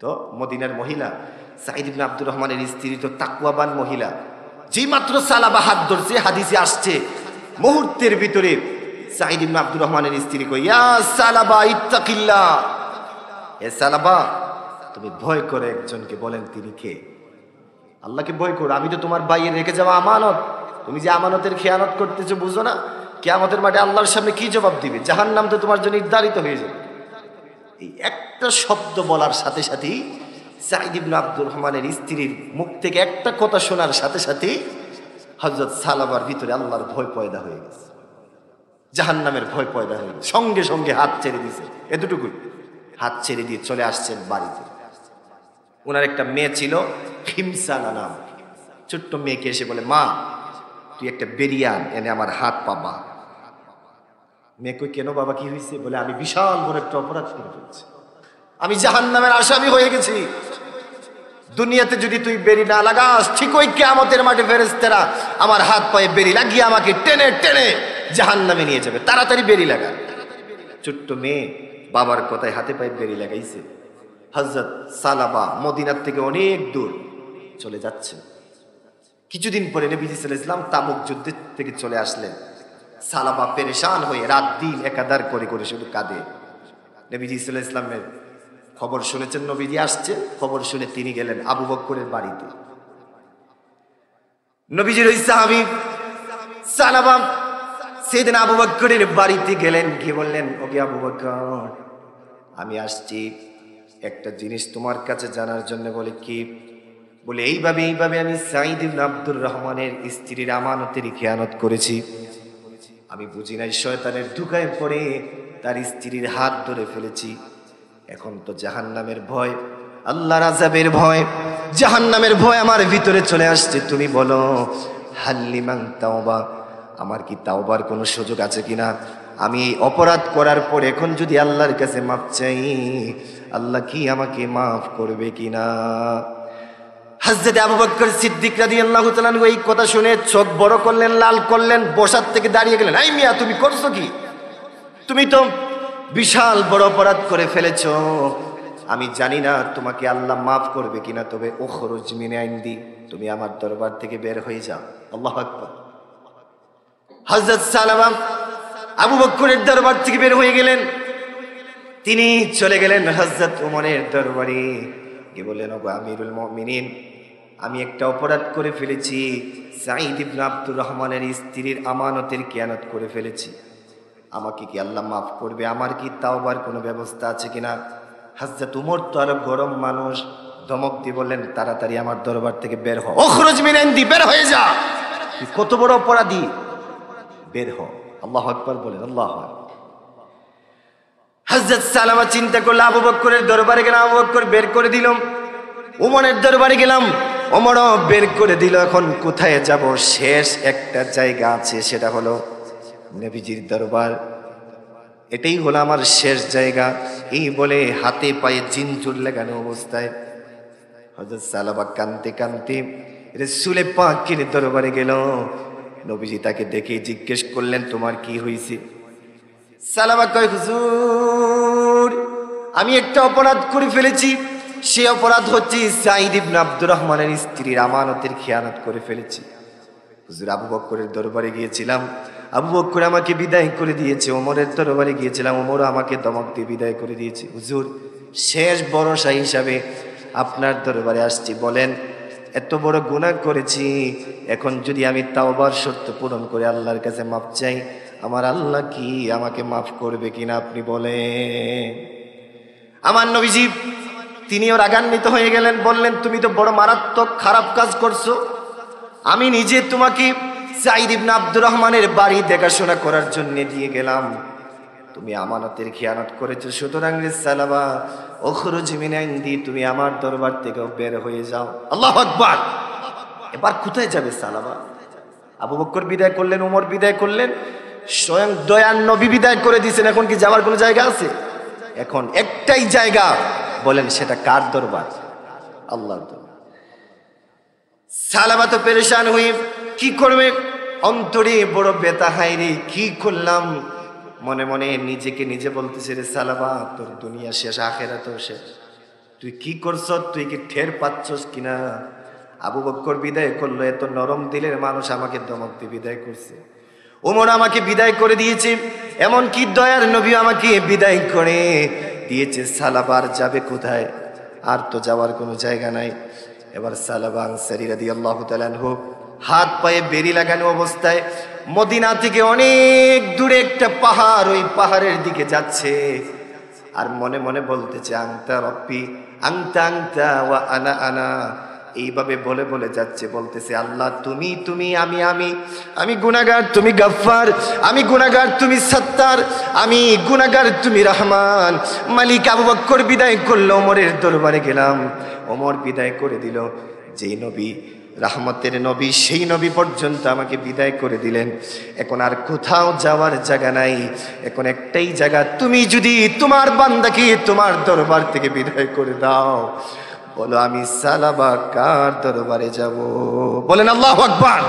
তো মদিনার মহিলা সাঈদ ইবনে আব্দুর রহমানের স্ত্রী তো তাকওয়াবান মহিলা। যেই মাত্র সালাবা হাত ধরছে, হাদিসে আসছে, মুহূর্তের ভিতরে সাঈদ ইবনে আব্দুর রহমানের স্ত্রী কই, ইয়া সালাবা ইত্তাকিল্লাহ, এ সালাবা, তুমি ভয় করে একজনকে, বলেন তিনি কে? আল্লাহকে ভয় করো। আমি তো তোমার ভাইয়ের রেখে যাওয়া আমানত, তুমি যে আমানতের খেয়ানত করতেছো বুঝো না? কিয়ামতের মাঠে আল্লাহর সামনে কি জবাব দিবে? জাহান্নাম তো তোমার জন্য নির্ধারিত হয়ে যাবে। এই একটা শব্দ বলার সাথে সাথেই সাঈদ ইবনে আব্দুর রহমানের স্ত্রীর মুখ থেকে একটা কথা শোনার সাথে সাথেই হযরত সালাবার ভিতরে আল্লাহর ভয় পয়দা হয়ে গেছে, জাহান্নামের ভয় পয়দা হয়ে গেছে। সঙ্গে সঙ্গে হাত ছেড়ে দিয়েছে, এতটুকুই, হাত ছেড়ে দিয়ে চলে আসছেন বাড়িতে। ওনার একটা মেয়ে ছিল, খিমসানা নাম, ছোট্ট মেয়েকে এসে বলে, মা তুই একটা বেরিয়ান এনে আমার হাত পাবা। মেয়ে কই, কেন বাবা, কি হয়েছে? বলে, আমি বিশাল বড় একটা অপরাধ করে ফেলছি, আমি জাহান্নামের আসামি হয়ে গেছি। দুনিয়াতে যদি তুই বেরি না লাগাস, ঠিক ওই কিয়ামতের মাঠে ফেরেশতারা আমার হাত পায়ে বেরি লাগিয়ে আমাকে টেনে টেনে জাহান্নামে নিয়ে যাবে, তাড়াতাড়ি বেরি লাগা। ছোট্ট মেয়ে বাবার কথায় হাতে পায়ে বেরি লাগাইছে। হযরত সালাবা মদিনার থেকে অনেক দূর চলে যাচ্ছে। কিছুদিন পরে নবীজি সাল্লাল্লাহু আলাইহি ওয়াসাল্লাম তাবুক যুদ্ধ থেকে চলে আসলেন। সালাবা পেরেশান হয়ে রাত দিন একাধার করে করে শুধু কাঁদে। নবীজি সাল্লাল্লাহু আলাইহি ওয়াসাল্লামের খবর শুনেছেন, নবীজি আসছে, খবর শুনে তিনি গেলেন আবু বকরের বাড়িতে। নবীজির ওই সাহাবী সালাবা সেদিন আবু বকরের বাড়িতে গেলেন, গিয়ে বললেন, ওকে আবু বকর, আমি আসছি একটা জিনিস তোমার কাছে জানার জন্য। বলে কি? বলে এইভাবে আমি সাঈদ ইবনে আব্দুর রহমানের স্ত্রীর আমানতের খেয়ানত করেছি। আমি বুঝি নাই, শয়তানের ধোঁকায় পড়ে তার স্ত্রীর হাত ধরে ফেলেছি। এখন তো জাহান্নামের ভয়, আল্লাহর আযাবের ভয়, জাহান্নামের ভয় আমার ভিতরে চলে আসছে। তুমি বলো, হাল্লিমান তাওবা, আমার কি তাওবার কোনো সুযোগ আছে কিনা? আমি এই অপরাধ করার পর এখন যদি আল্লাহর কাছে মাফ চাই, আল্লাহ কি আমাকে মাফ করবে কিনা? হযরত আবু বকর সিদ্দিক রাদিয়াল্লাহু তাআলা এই কথা শুনে চোখ বড় করলেন, লাল করলেন, বসার থেকে দাঁড়িয়ে গেলেন। এই মিয়া, তুমি করছো কি? তুমি তো বিশাল বড় অপরাধ করে ফেলেছো। আমি জানি না তোমাকে আল্লাহ মাফ করবে কিনা, তবে উখরুজ মিন ইনদি, তুমি আমার দরবার থেকে বের হয়ে যাও। আল্লাহু আকবার। হযরত সালামা আবু বকরের দরবার থেকে বের হয়ে গেলেন। তিনি চলে গেলেন হযরত ওমরের দরবারে, গিয়ে বললেন, ওগো আমিরুল মুমিনিন, আমি একটা অপরাধ করে ফেলেছি, সাঈদ ইবনে আব্দুর রহমানের স্ত্রীর আমানতের খেয়ানত করে ফেলেছি। আমাকে কি আল্লাহ মাফ করবে? আমার কি তাওবার কোনো ব্যবস্থা আছে কিনা? হযরত ওমর তো আরো গরম মানুষ, ধমক দিয়ে বললেন, তাড়াতাড়ি আমার দরবার থেকে বের হ, উখরুজ মিন ইনদি, বের হয়ে যা। কত বড় অপরাধী, বের হ। আল্লাহু আকবার বলেন, আল্লাহু আকবার। হযরত সালামা চিন্তা করল, আবু বকরের দরবারে গেলাম, আবু বকর বের করে দিল। ওমরের দরবারে গেলাম, ওমরও বের করে দিল। এখন কোথায় যাব? শেষ একটা জায়গা আছে, সেটা হলো নবীজির দরবার। এটাই হলো আমার শেষ জায়গা। এই বলে হাতে পায়ে জিনজুর লাগানো অবস্থায় হযরত সালাবা কাঁদতে কাঁদতে রাসূল পাকের দরবারে গেল। নবীজি তাকে দেখে জিজ্ঞেস করলেন, তোমার কি হয়েছে? সালাবা কয়, হুজুর, আমি একটা অপরাধ করে ফেলেছি। সে অপরাধ হচ্ছে সাঈদ ইবনে আব্দুর রহমানের স্ত্রীর আমানতের খেয়ানত করে ফেলেছি। হুজুর, আবু বকরের দরবারে গিয়েছিলাম, আবু বকর আমাকে বিদায় করে দিয়েছে। ওমরের দরবারে গিয়েছিলাম, ওমর আমাকে ধমক দিয়ে বিদায় করে দিয়েছে। হুজুর, শেষ ভরসা হিসাবে আপনার দরবারে আসছি, বলেন এত বড় গুনাহ করেছি, এখন যদি আমি তাওবার শর্ত পূরণ করে আল্লাহর কাছে মাপ চাই, আমার আল্লাহ কি আমাকে মাফ করবে কিনা আপনি বলেন। আমার নবীজি তিনিও রাগান্বিত হয়ে গেলেন, বললেন, তুমি তো বড় মারাত্মক খারাপ কাজ করছো। আমি নিজে তোমাকে সাঈদ ইবনে আব্দুর রহমানের বাড়ি দেখাশোনা করার জন্য দিয়ে গেলাম, তুমি আমানতের খেয়ানত করেছো। সুতরাং রে সালাবা, উখরুজ মিন ইনদি, তুমি আমার দরবার থেকে বের হয়ে যাও। আল্লাহু আকবার। এবার কোথায় যাবে সালাবা? আবু বকর বিদায় করলেন, ওমর বিদায় করলেন, স্বয়ং দয়ার নবী বিদায় করে দিয়েছেন। এখন কি যাওয়ার কোনো জায়গা আছে? এখন একটাই জায়গা, বলেন সেটা কার দরবার? আল্লাহর দরবার। সালাবা তো পেরেশান হয়ে কি করবে, অন্তরে বড় ব্যথা, হায়রে কি করলাম। মনে মনে নিজেকে নিজে বলতেছে, রে সালাবা, তোর দুনিয়া শেষ, আখিরাতও শেষ। তুই কি করছ, তুই কি টের পাচ্ছস কিনা? আবু বকর বিদায় করলো, এত নরম দিলের মানুষ আমাকে ধমক দিয়ে বিদায় করছে। ওমর আমাকে বিদায় করে দিয়েছে, এমন কি দয়ার নবী আমাকে বিদায় করে দিয়েছে। সালাবার যাবে কোথায়? আর তো যাওয়ার কোনো জায়গা নাই। এবার সালাবা আনসারী রাদিয়াল্লাহু তাআলা আনহু হাত পায়ে বেরি লাগানো অবস্থায় মদিনা থেকে অনেক দূরে একটা পাহাড়, ওই পাহাড়ের দিকে যাচ্ছে। আর মনে মনে বলতেছে, আংতা রব্বি আংতা আংতা ওয়া আনা আনা, এইভাবে বলে বলে যাচ্ছে। বলতেছে, আল্লাহ তুমি তুমি, আমি আমি, আমি গুনাহগার তুমি গফফার, আমি গুনাহগার তুমি সত্তার, আমি গুনাহগার তুমি রহমান। মালিক। আবু বকর বিদায় করলো, ওমরের দরবারে গেলাম, ওমর বিদায় করে দিল। যেই নবী রহমতের নবী, সেই নবী পর্যন্ত আমাকে বিদায় করে দিলেন। এখন আর কোথাও যাওয়ার জায়গা নাই, এখন একটাই জায়গা। তুমি যদি তোমার বান্দাকে তোমার দরবার থেকে বিদায় করে দাও, বলো আমি সালাবা কার দরবারে যাব? বলেন আল্লাহু আকবার।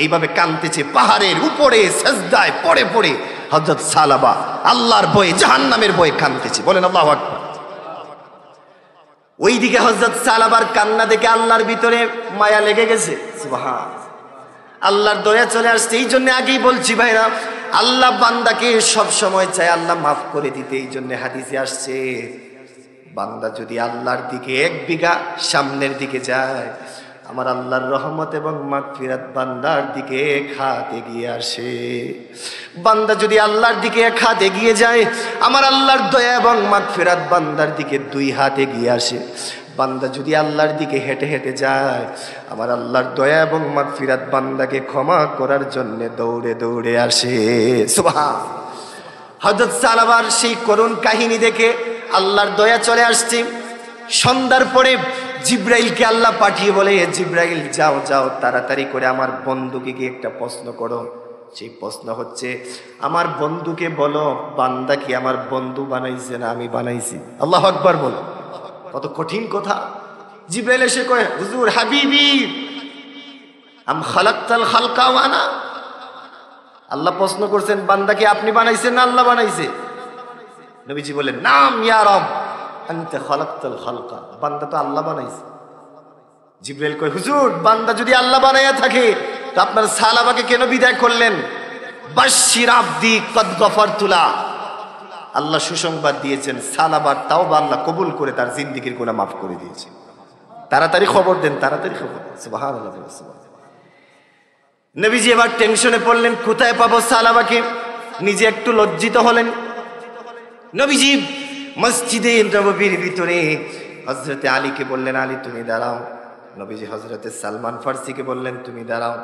এইভাবে কাঁদতেছে পাহাড়ের উপরে, সাজদায় পড়ে পড়ে হযরত সালাবা আল্লাহর ভয়ে, জাহান্নামের ভয়ে কাঁদতেছে। বলেন আল্লাহু আকবার। ওইদিকে হযরত সালাবার কান্না দেখে আল্লাহর ভিতরে মায়া লেগে গেছে। সুবহানাল্লাহ, আল্লাহর দয়া চলে আসছে। এই জন্য আগেই বলছি ভাইরা, আল্লাহ বান্দাকে সব সময় চায় আল্লাহ মাফ করে দিতে। এই জন্য হাদিসে আসছে, বান্দা যদি আল্লাহর দিকে 1 বিঘা সামনের দিকে যায়, আমার আল্লাহর রহমত এবং মাগফিরাত বান্দার দিকে 1 হাত এগিয়ে আসে। বান্দা যদি আল্লাহর দিকে 1 হাত এগিয়ে যায়, আমার আল্লাহর দয়া এবং মাগফিরাত বান্দার দিকে 2 হাত এগিয়ে আসে। বান্দা যদি আল্লাহর দিকে হেঁটে হেঁটে যায়, আমার আল্লাহর দয়া এবং মাগফিরাত বান্দাকে ক্ষমা করার জন্য দৌড়ে দৌড়ে আসে। সুবহান। হযরত সালাবার সেই করুণ কাহিনী দেখে আল্লাহর দয়া চলে আসছে। সন্ধ্যার পরে জিব্রাইলকে আল্লাহ পাঠিয়ে বলে, জিব্রাইল যাও যাও, তাড়াতাড়ি করে আমার বন্ধুকে গিয়ে একটা প্রশ্ন করো। সেই প্রশ্ন হচ্ছে, আমার বন্ধুকে বলো, বান্দা কি আমার বন্ধু বানাইছে না আমি বানাইছি? আল্লাহু আকবার বলো। কত কঠিন কথা। জিব্রাইল এসে কয়, হুজুর হাবিবি আম খালাকতাল খালকা ওয়া আনা, আল্লাহ প্রশ্ন করছেন, বান্দা কি আপনি বানাইছেন না আল্লাহ বানাইছে? নবীজি বলেন, নাম ইয়া রব আনতা খালাকতাল খালকা, বান্দা তো আল্লাহ বানাইছে। জিব্রাইল কয়, হুজুর বান্দা যদি আল্লাহ বানাইয়া থাকে, তো আপনার সালাবাকে কেন বিদায় করলেন? বাশশির আবদি কদ গফারতু লা, আল্লাহ সুসংবাদ দিয়েছেন, সালাবার তাওবা আল্লাহ কবুল করে তার জিন্দেগীর গুনাহ মাফ করে দিয়েছে। তাড়াতাড়ি খবর দেন, তাড়াতাড়ি খবর। সুবহানাল্লাহ। নবীজি এবার টেনশনে পড়লেন, কোথায় পাবো সালাবাকে? নিজে একটু লজ্জিত হলেন। নবীজি মসজিদে নববীর ভিতরে হযরতে আলীকে বললেন, আলী তুমি দাঁড়াও। নবীজি হযরতে সালমান ফারসিকে বললেন, তুমি দাঁড়াও।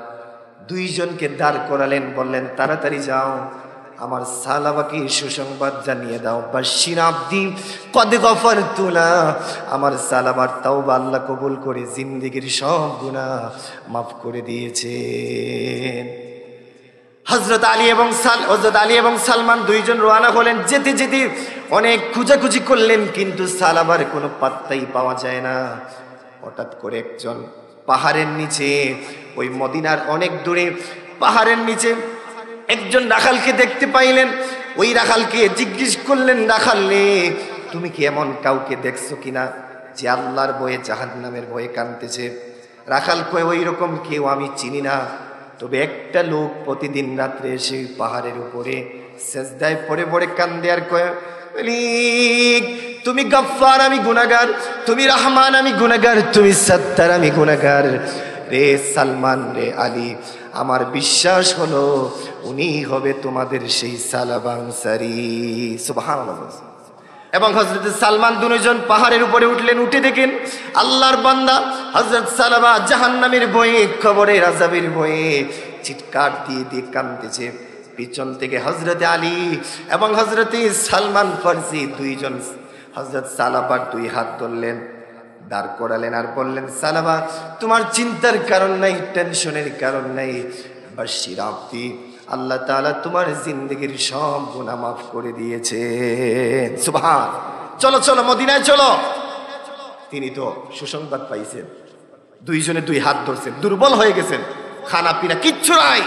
2 জনকে দাঁড় করালেন, বললেন, তাড়াতাড়ি যাও, আমার সালাবাকে সুসংবাদ জানিয়ে দাও। বাশশির আবদি কদ গফারতু লা, আমার সালাবার তাওবা আল্লাহ কবুল করে জিন্দেগীর সব গুনাহ মাফ করে দিয়েছেন। হযরত আলী এবং সালমান 2 জন রওনা হলেন। যেতে যেতে অনেক খোঁজাখুঁজি করলেন, কিন্তু সালাবার কোনো পাত্তাই পাওয়া যায় না। হঠাৎ করে একজন পাহাড়ের নিচে, ওই মদিনার অনেক দূরে পাহাড়ের নিচে একজন রাখালকে দেখতে পাইলেন। ওই রাখালকে জিজ্ঞেস করলেন, রাখালে তুমি কি এমন কাউকে দেখছো কিনা যে আল্লাহর ভয়ে জাহান্নামের ভয়ে কাঁদতেছে? রাখাল কয়, ওই রকম কেউ আমি চিনি না, তবে একটা লোক প্রতিদিন রাত্রে এসে পাহাড়ের উপরে সেজদায় পড়ে পড়ে কান্দে আর কয়, তুমি গফফার আমি গুনাহগার, তুমি রহমান আমি গুনাহগার, তুমি সত্তার আমি গুনাহগার। রে সালমান, রে আলী, আমার বিশ্বাস হলো উনি হবে তোমাদের সেই সালাবা আনসারী। সুবহানাল্লাহ। এবং হযরত সালমান দুজন পাহাড়ের উপরে উঠলেন। উঠে দেখেন আল্লাহর বান্দা হযরত সালাবা জাহান্নামের ভয়ে, কবরের আযাবের ভয়ে চিৎকার দিয়ে দিয়ে কাঁদতেছে। পিছন থেকে হযরত আলী এবং হযরত সালমান ফারসি দুইজন হযরত সালাবার দুই হাত ধরলেন, দাঁড় করালেন আর বললেন, সালাবা তোমার চিন্তার কারণ নাই, টেনশনের কারণ নাই, বাশির আব্দি, আল্লাহ তাআলা তোমার জিন্দেগির সব গুনাহ মাফ করে দিয়েছে। সুবহান। চলো চলো মদিনায় চলো। তিনি তো সুসংবাদ পাইছেন, দুইজনে দুই হাত ধরছেন, দুর্বল হয়ে গেছেন, খানা পিনা কিচ্ছু নাই,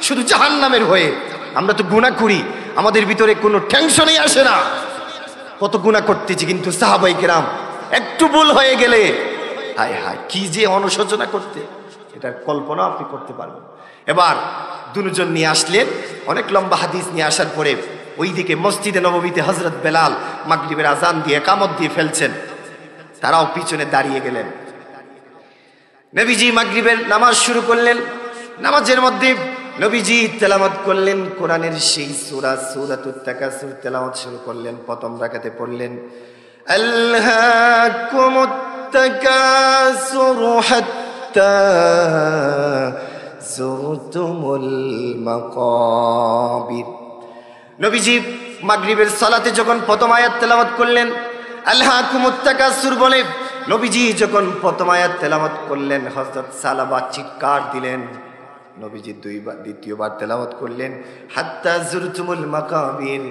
শুধু জাহান্নামের ভয়ে। আমরা তো গুনাহ করি, আমাদের ভিতরে কোনো টেনশনই আসে না, কত গুনাহ করতেছি, কিন্তু সাহাবায়ে কেরাম একটু ভুল হয়ে গেলে হায় হায় কি যে অনুশোচনা করতে, এটার কল্পনা আপনি করতে পারবেন। এবার দুজন নিয়ে আসলেন, অনেক লম্বা হাদিস নিয়ে আসার পরে ওইদিকে মসজিদে নববীতে হযরত বেলাল মাগরিবের আজান দিয়ে কামত দিয়ে ফেলছেন, তারাও পিছনে দাঁড়িয়ে গেলেন। নবীজি মাগরিবের নামাজ শুরু করলেন। নামাজের মধ্যে নবীজি তেলাওয়াত করলেন কোরআনের সেই সূরা সূরাতুত তাকাসুর তেলাওয়াত শুরু করলেন। প্রথম রাকাতে পড়লেন, আলহাকুমুত তাকাসুর হাত্তা যুরতুমুল মাকাবির। নবীজি মাগরিবের সালাতে যখন প্রথম আয়াত তেলাওয়াত করলেন, আলহাকুমুত তাকাসুর বলে নবীজি যখন প্রথম আয়াত তেলাওয়াত করলেন, হযরত সালাবা চিৎকার দিলেন। নবীজি দ্বিতীয়বার তেলাওয়াত করলেন, হাত্তা যুরতুমুল মাকাবির।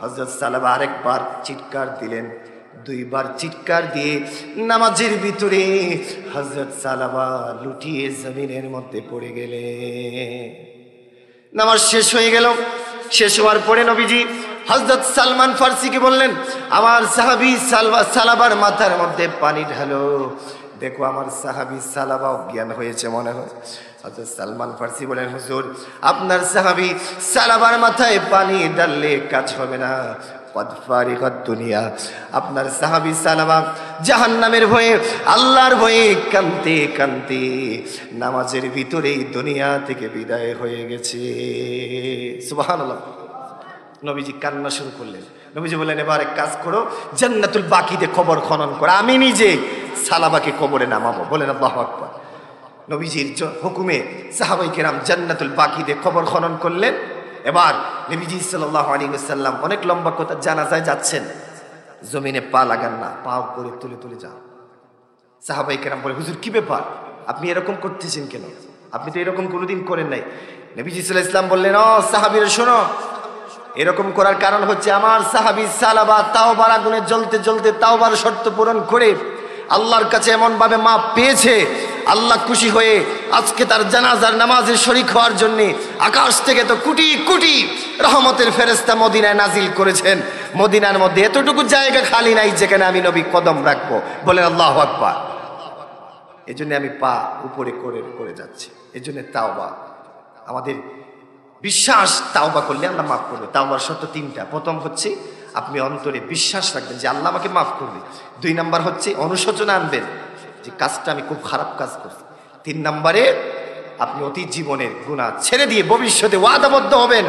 হযরত সালাবা আরেকবার চিৎকার দিলেন। দুইবার চিৎকার দিয়ে নামাজের ভিতরে হযরত সালাবা লুটিয়ে জমিনের মধ্যে পড়ে গেলেন। নামাজ শেষ হয়ে গেল। শেষ হওয়ার পরে নবীজি হযরত সালমান ফারসিকে বললেন, আমার সাহাবী সালাবার মাথার মধ্যে পানি ঢালো, দেখো আমার সাহাবী সালাবা অজ্ঞান হয়েছে মনে হয়। হযরত সালমান ফারসি বলেন, হুজুর আপনার সাহাবী সালাবার মাথায় পানি ঢাললে কাজ হবে না, দুনিয়া। আপনার সাহাবী সালাবা জাহান্নামের ভয়ে, আল্লাহর ভয়ে কাঁদতে কাঁদতে নামাজের ভিতরেই দুনিয়া থেকে বিদায় হয়ে গেছে। সুবহানাল্লাহ। নবীজি কান্না শুরু করলেন। নবীজি বললেন, এবার এক কাজ করো, জান্নাতুল বাকিতে কবর খনন করো, আমি নিজে সালাবাকে কবরে নামাবো। বলেন আল্লাহু আকবার। নবীজির হুকুমে সাহাবায়ে কেরাম জান্নাতুল বাকিতে কবর খনন করলেন। এবার নবীজি সাল্লাল্লাহু আলাইহি ওয়াসাল্লাম অনেক লম্বা কথা, জানাজায় যাচ্ছেন, জমিনে পা লাগান না, পা করে তুলে তুলে যান। সাহাবায়ে কেরাম বলে, হুজুর কি ব্যাপার, আপনি এরকম করতেছেন কেন? আপনি তো এরকম কোনোদিন করেন নাই। নবীজি সাল্লাল্লাহু আলাইহি ওয়াসাল্লাম বললেন, ও সাহাবীরা শোনো, এরকম করার কারণ হচ্ছে আমার সাহাবী সালাবা তাওবার আগুনে জ্বলতে জ্বলতে তাওবার শর্ত পূরণ করে আল্লাহর কাছে এমন ভাবে মাপ পেয়েছে, আল্লাহ খুশি হয়ে আজকে তার জানাজার নামাজের শরীক হওয়ার জন্য আকাশ থেকে তো কোটি কোটি রহমতের ফেরেশতা মদিনায় নাজিল করেছেন। মদিনার মধ্যে এতটুকু জায়গা খালি নাই যেখানে আমি নবী কদম রাখবো। বলেন আল্লাহু আকবার। এই জন্য আমি পা উপরে করে করে যাচ্ছি। এই জন্য তাওবা, আমাদের বিশ্বাস, তাওবা করলে আল্লাহ মাফ করবে। তাওবার শর্ত তিনটা। প্রথম হচ্ছে আপনি অন্তরে বিশ্বাস রাখবেন যে আল্লাহ আমাকে মাফ করবে। 2 নাম্বার হচ্ছে অনুশোচনা আনবেন যে কাজটা আমি খুব খারাপ কাজ করছি। 3 নাম্বারে আপনি অতীত জীবনের গুনাহ ছেড়ে দিয়ে ভবিষ্যতে ওয়াদাবদ্ধ হবেন,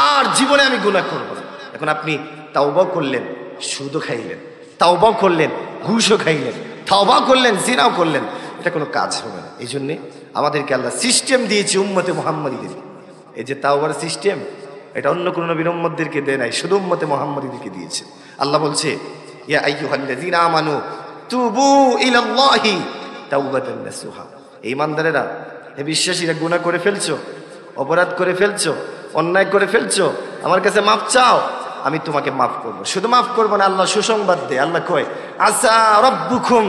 আর জীবনে আমি গুনাহ করব না। এখন আপনি তাওবা করলেন, সুদও খাইলেন, তাওবা করলেন, ঘুষও খাইলেন, তাওবা করলেন, জিনাও করলেন, এটা কোনো কাজ হবে না। এই জন্যে আমাদেরকে আল্লাহ সিস্টেম দিয়েছে উম্মতে মুহাম্মাদীদের। এই যে তাওবার সিস্টেম, এটা অন্য কোনো নবীর উম্মতদেরকে দেয় নাই, শুধু উম্মতে মুহাম্মাদীদেরকে দিয়েছে। আল্লাহ বলছে, ইয়া আইয়ুহাল্লাযীনা আমানু তুবু ইলাল্লাহি তাওবাতান নাসুহা। এই ইমানদারেরা, এই বিশ্বাসীরা গুনাহ করে ফেলছো, অপরাধ করে ফেলছো, অন্যায় করে ফেলছো, আমার কাছে মাপ চাও, আমি তোমাকে মাফ করব। শুধু মাফ করব না, আল্লাহ সুসংবাদ দেয়। আল্লাহ কয় আসা রাব্বুকুম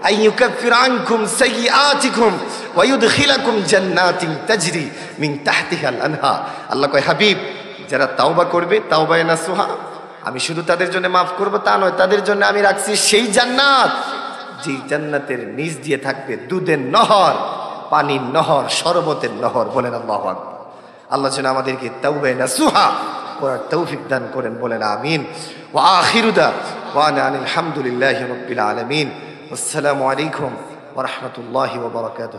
আইয়ুকাফির আনকুম সাইয়্যাতিকুম ওয়া ইউদখিলাকুম জান্নাতিন তাজরি মিন তাহতিহাল আনহার। আল্লাহ কয় হাবিব, যারা তাওবা করবে, তাওবায়ে নাসুহা, আমি শুধু তাদের জন্য মাফ করব তা নয়, তাদের জন্য আমি রাখছি সেই জান্নাত, যে জান্নাতের নিচ দিয়ে থাকবে দুধের নহর, পানির নহর, শরবতের নহর। বলেন আল্লাহু আকবার। আল্লাহ যেন আমাদেরকে তাওবায়ে নাসুহা করার তৌফিক দান করেন। বলেন আমিন। ওয়া আখিরু দাওয়ানা আলহামদুলিল্লাহি রাব্বিল আলামিন। আসসালামু আলাইকুম ওয়া রাহমাতুল্লাহি ওয়া বারাকাতুহু।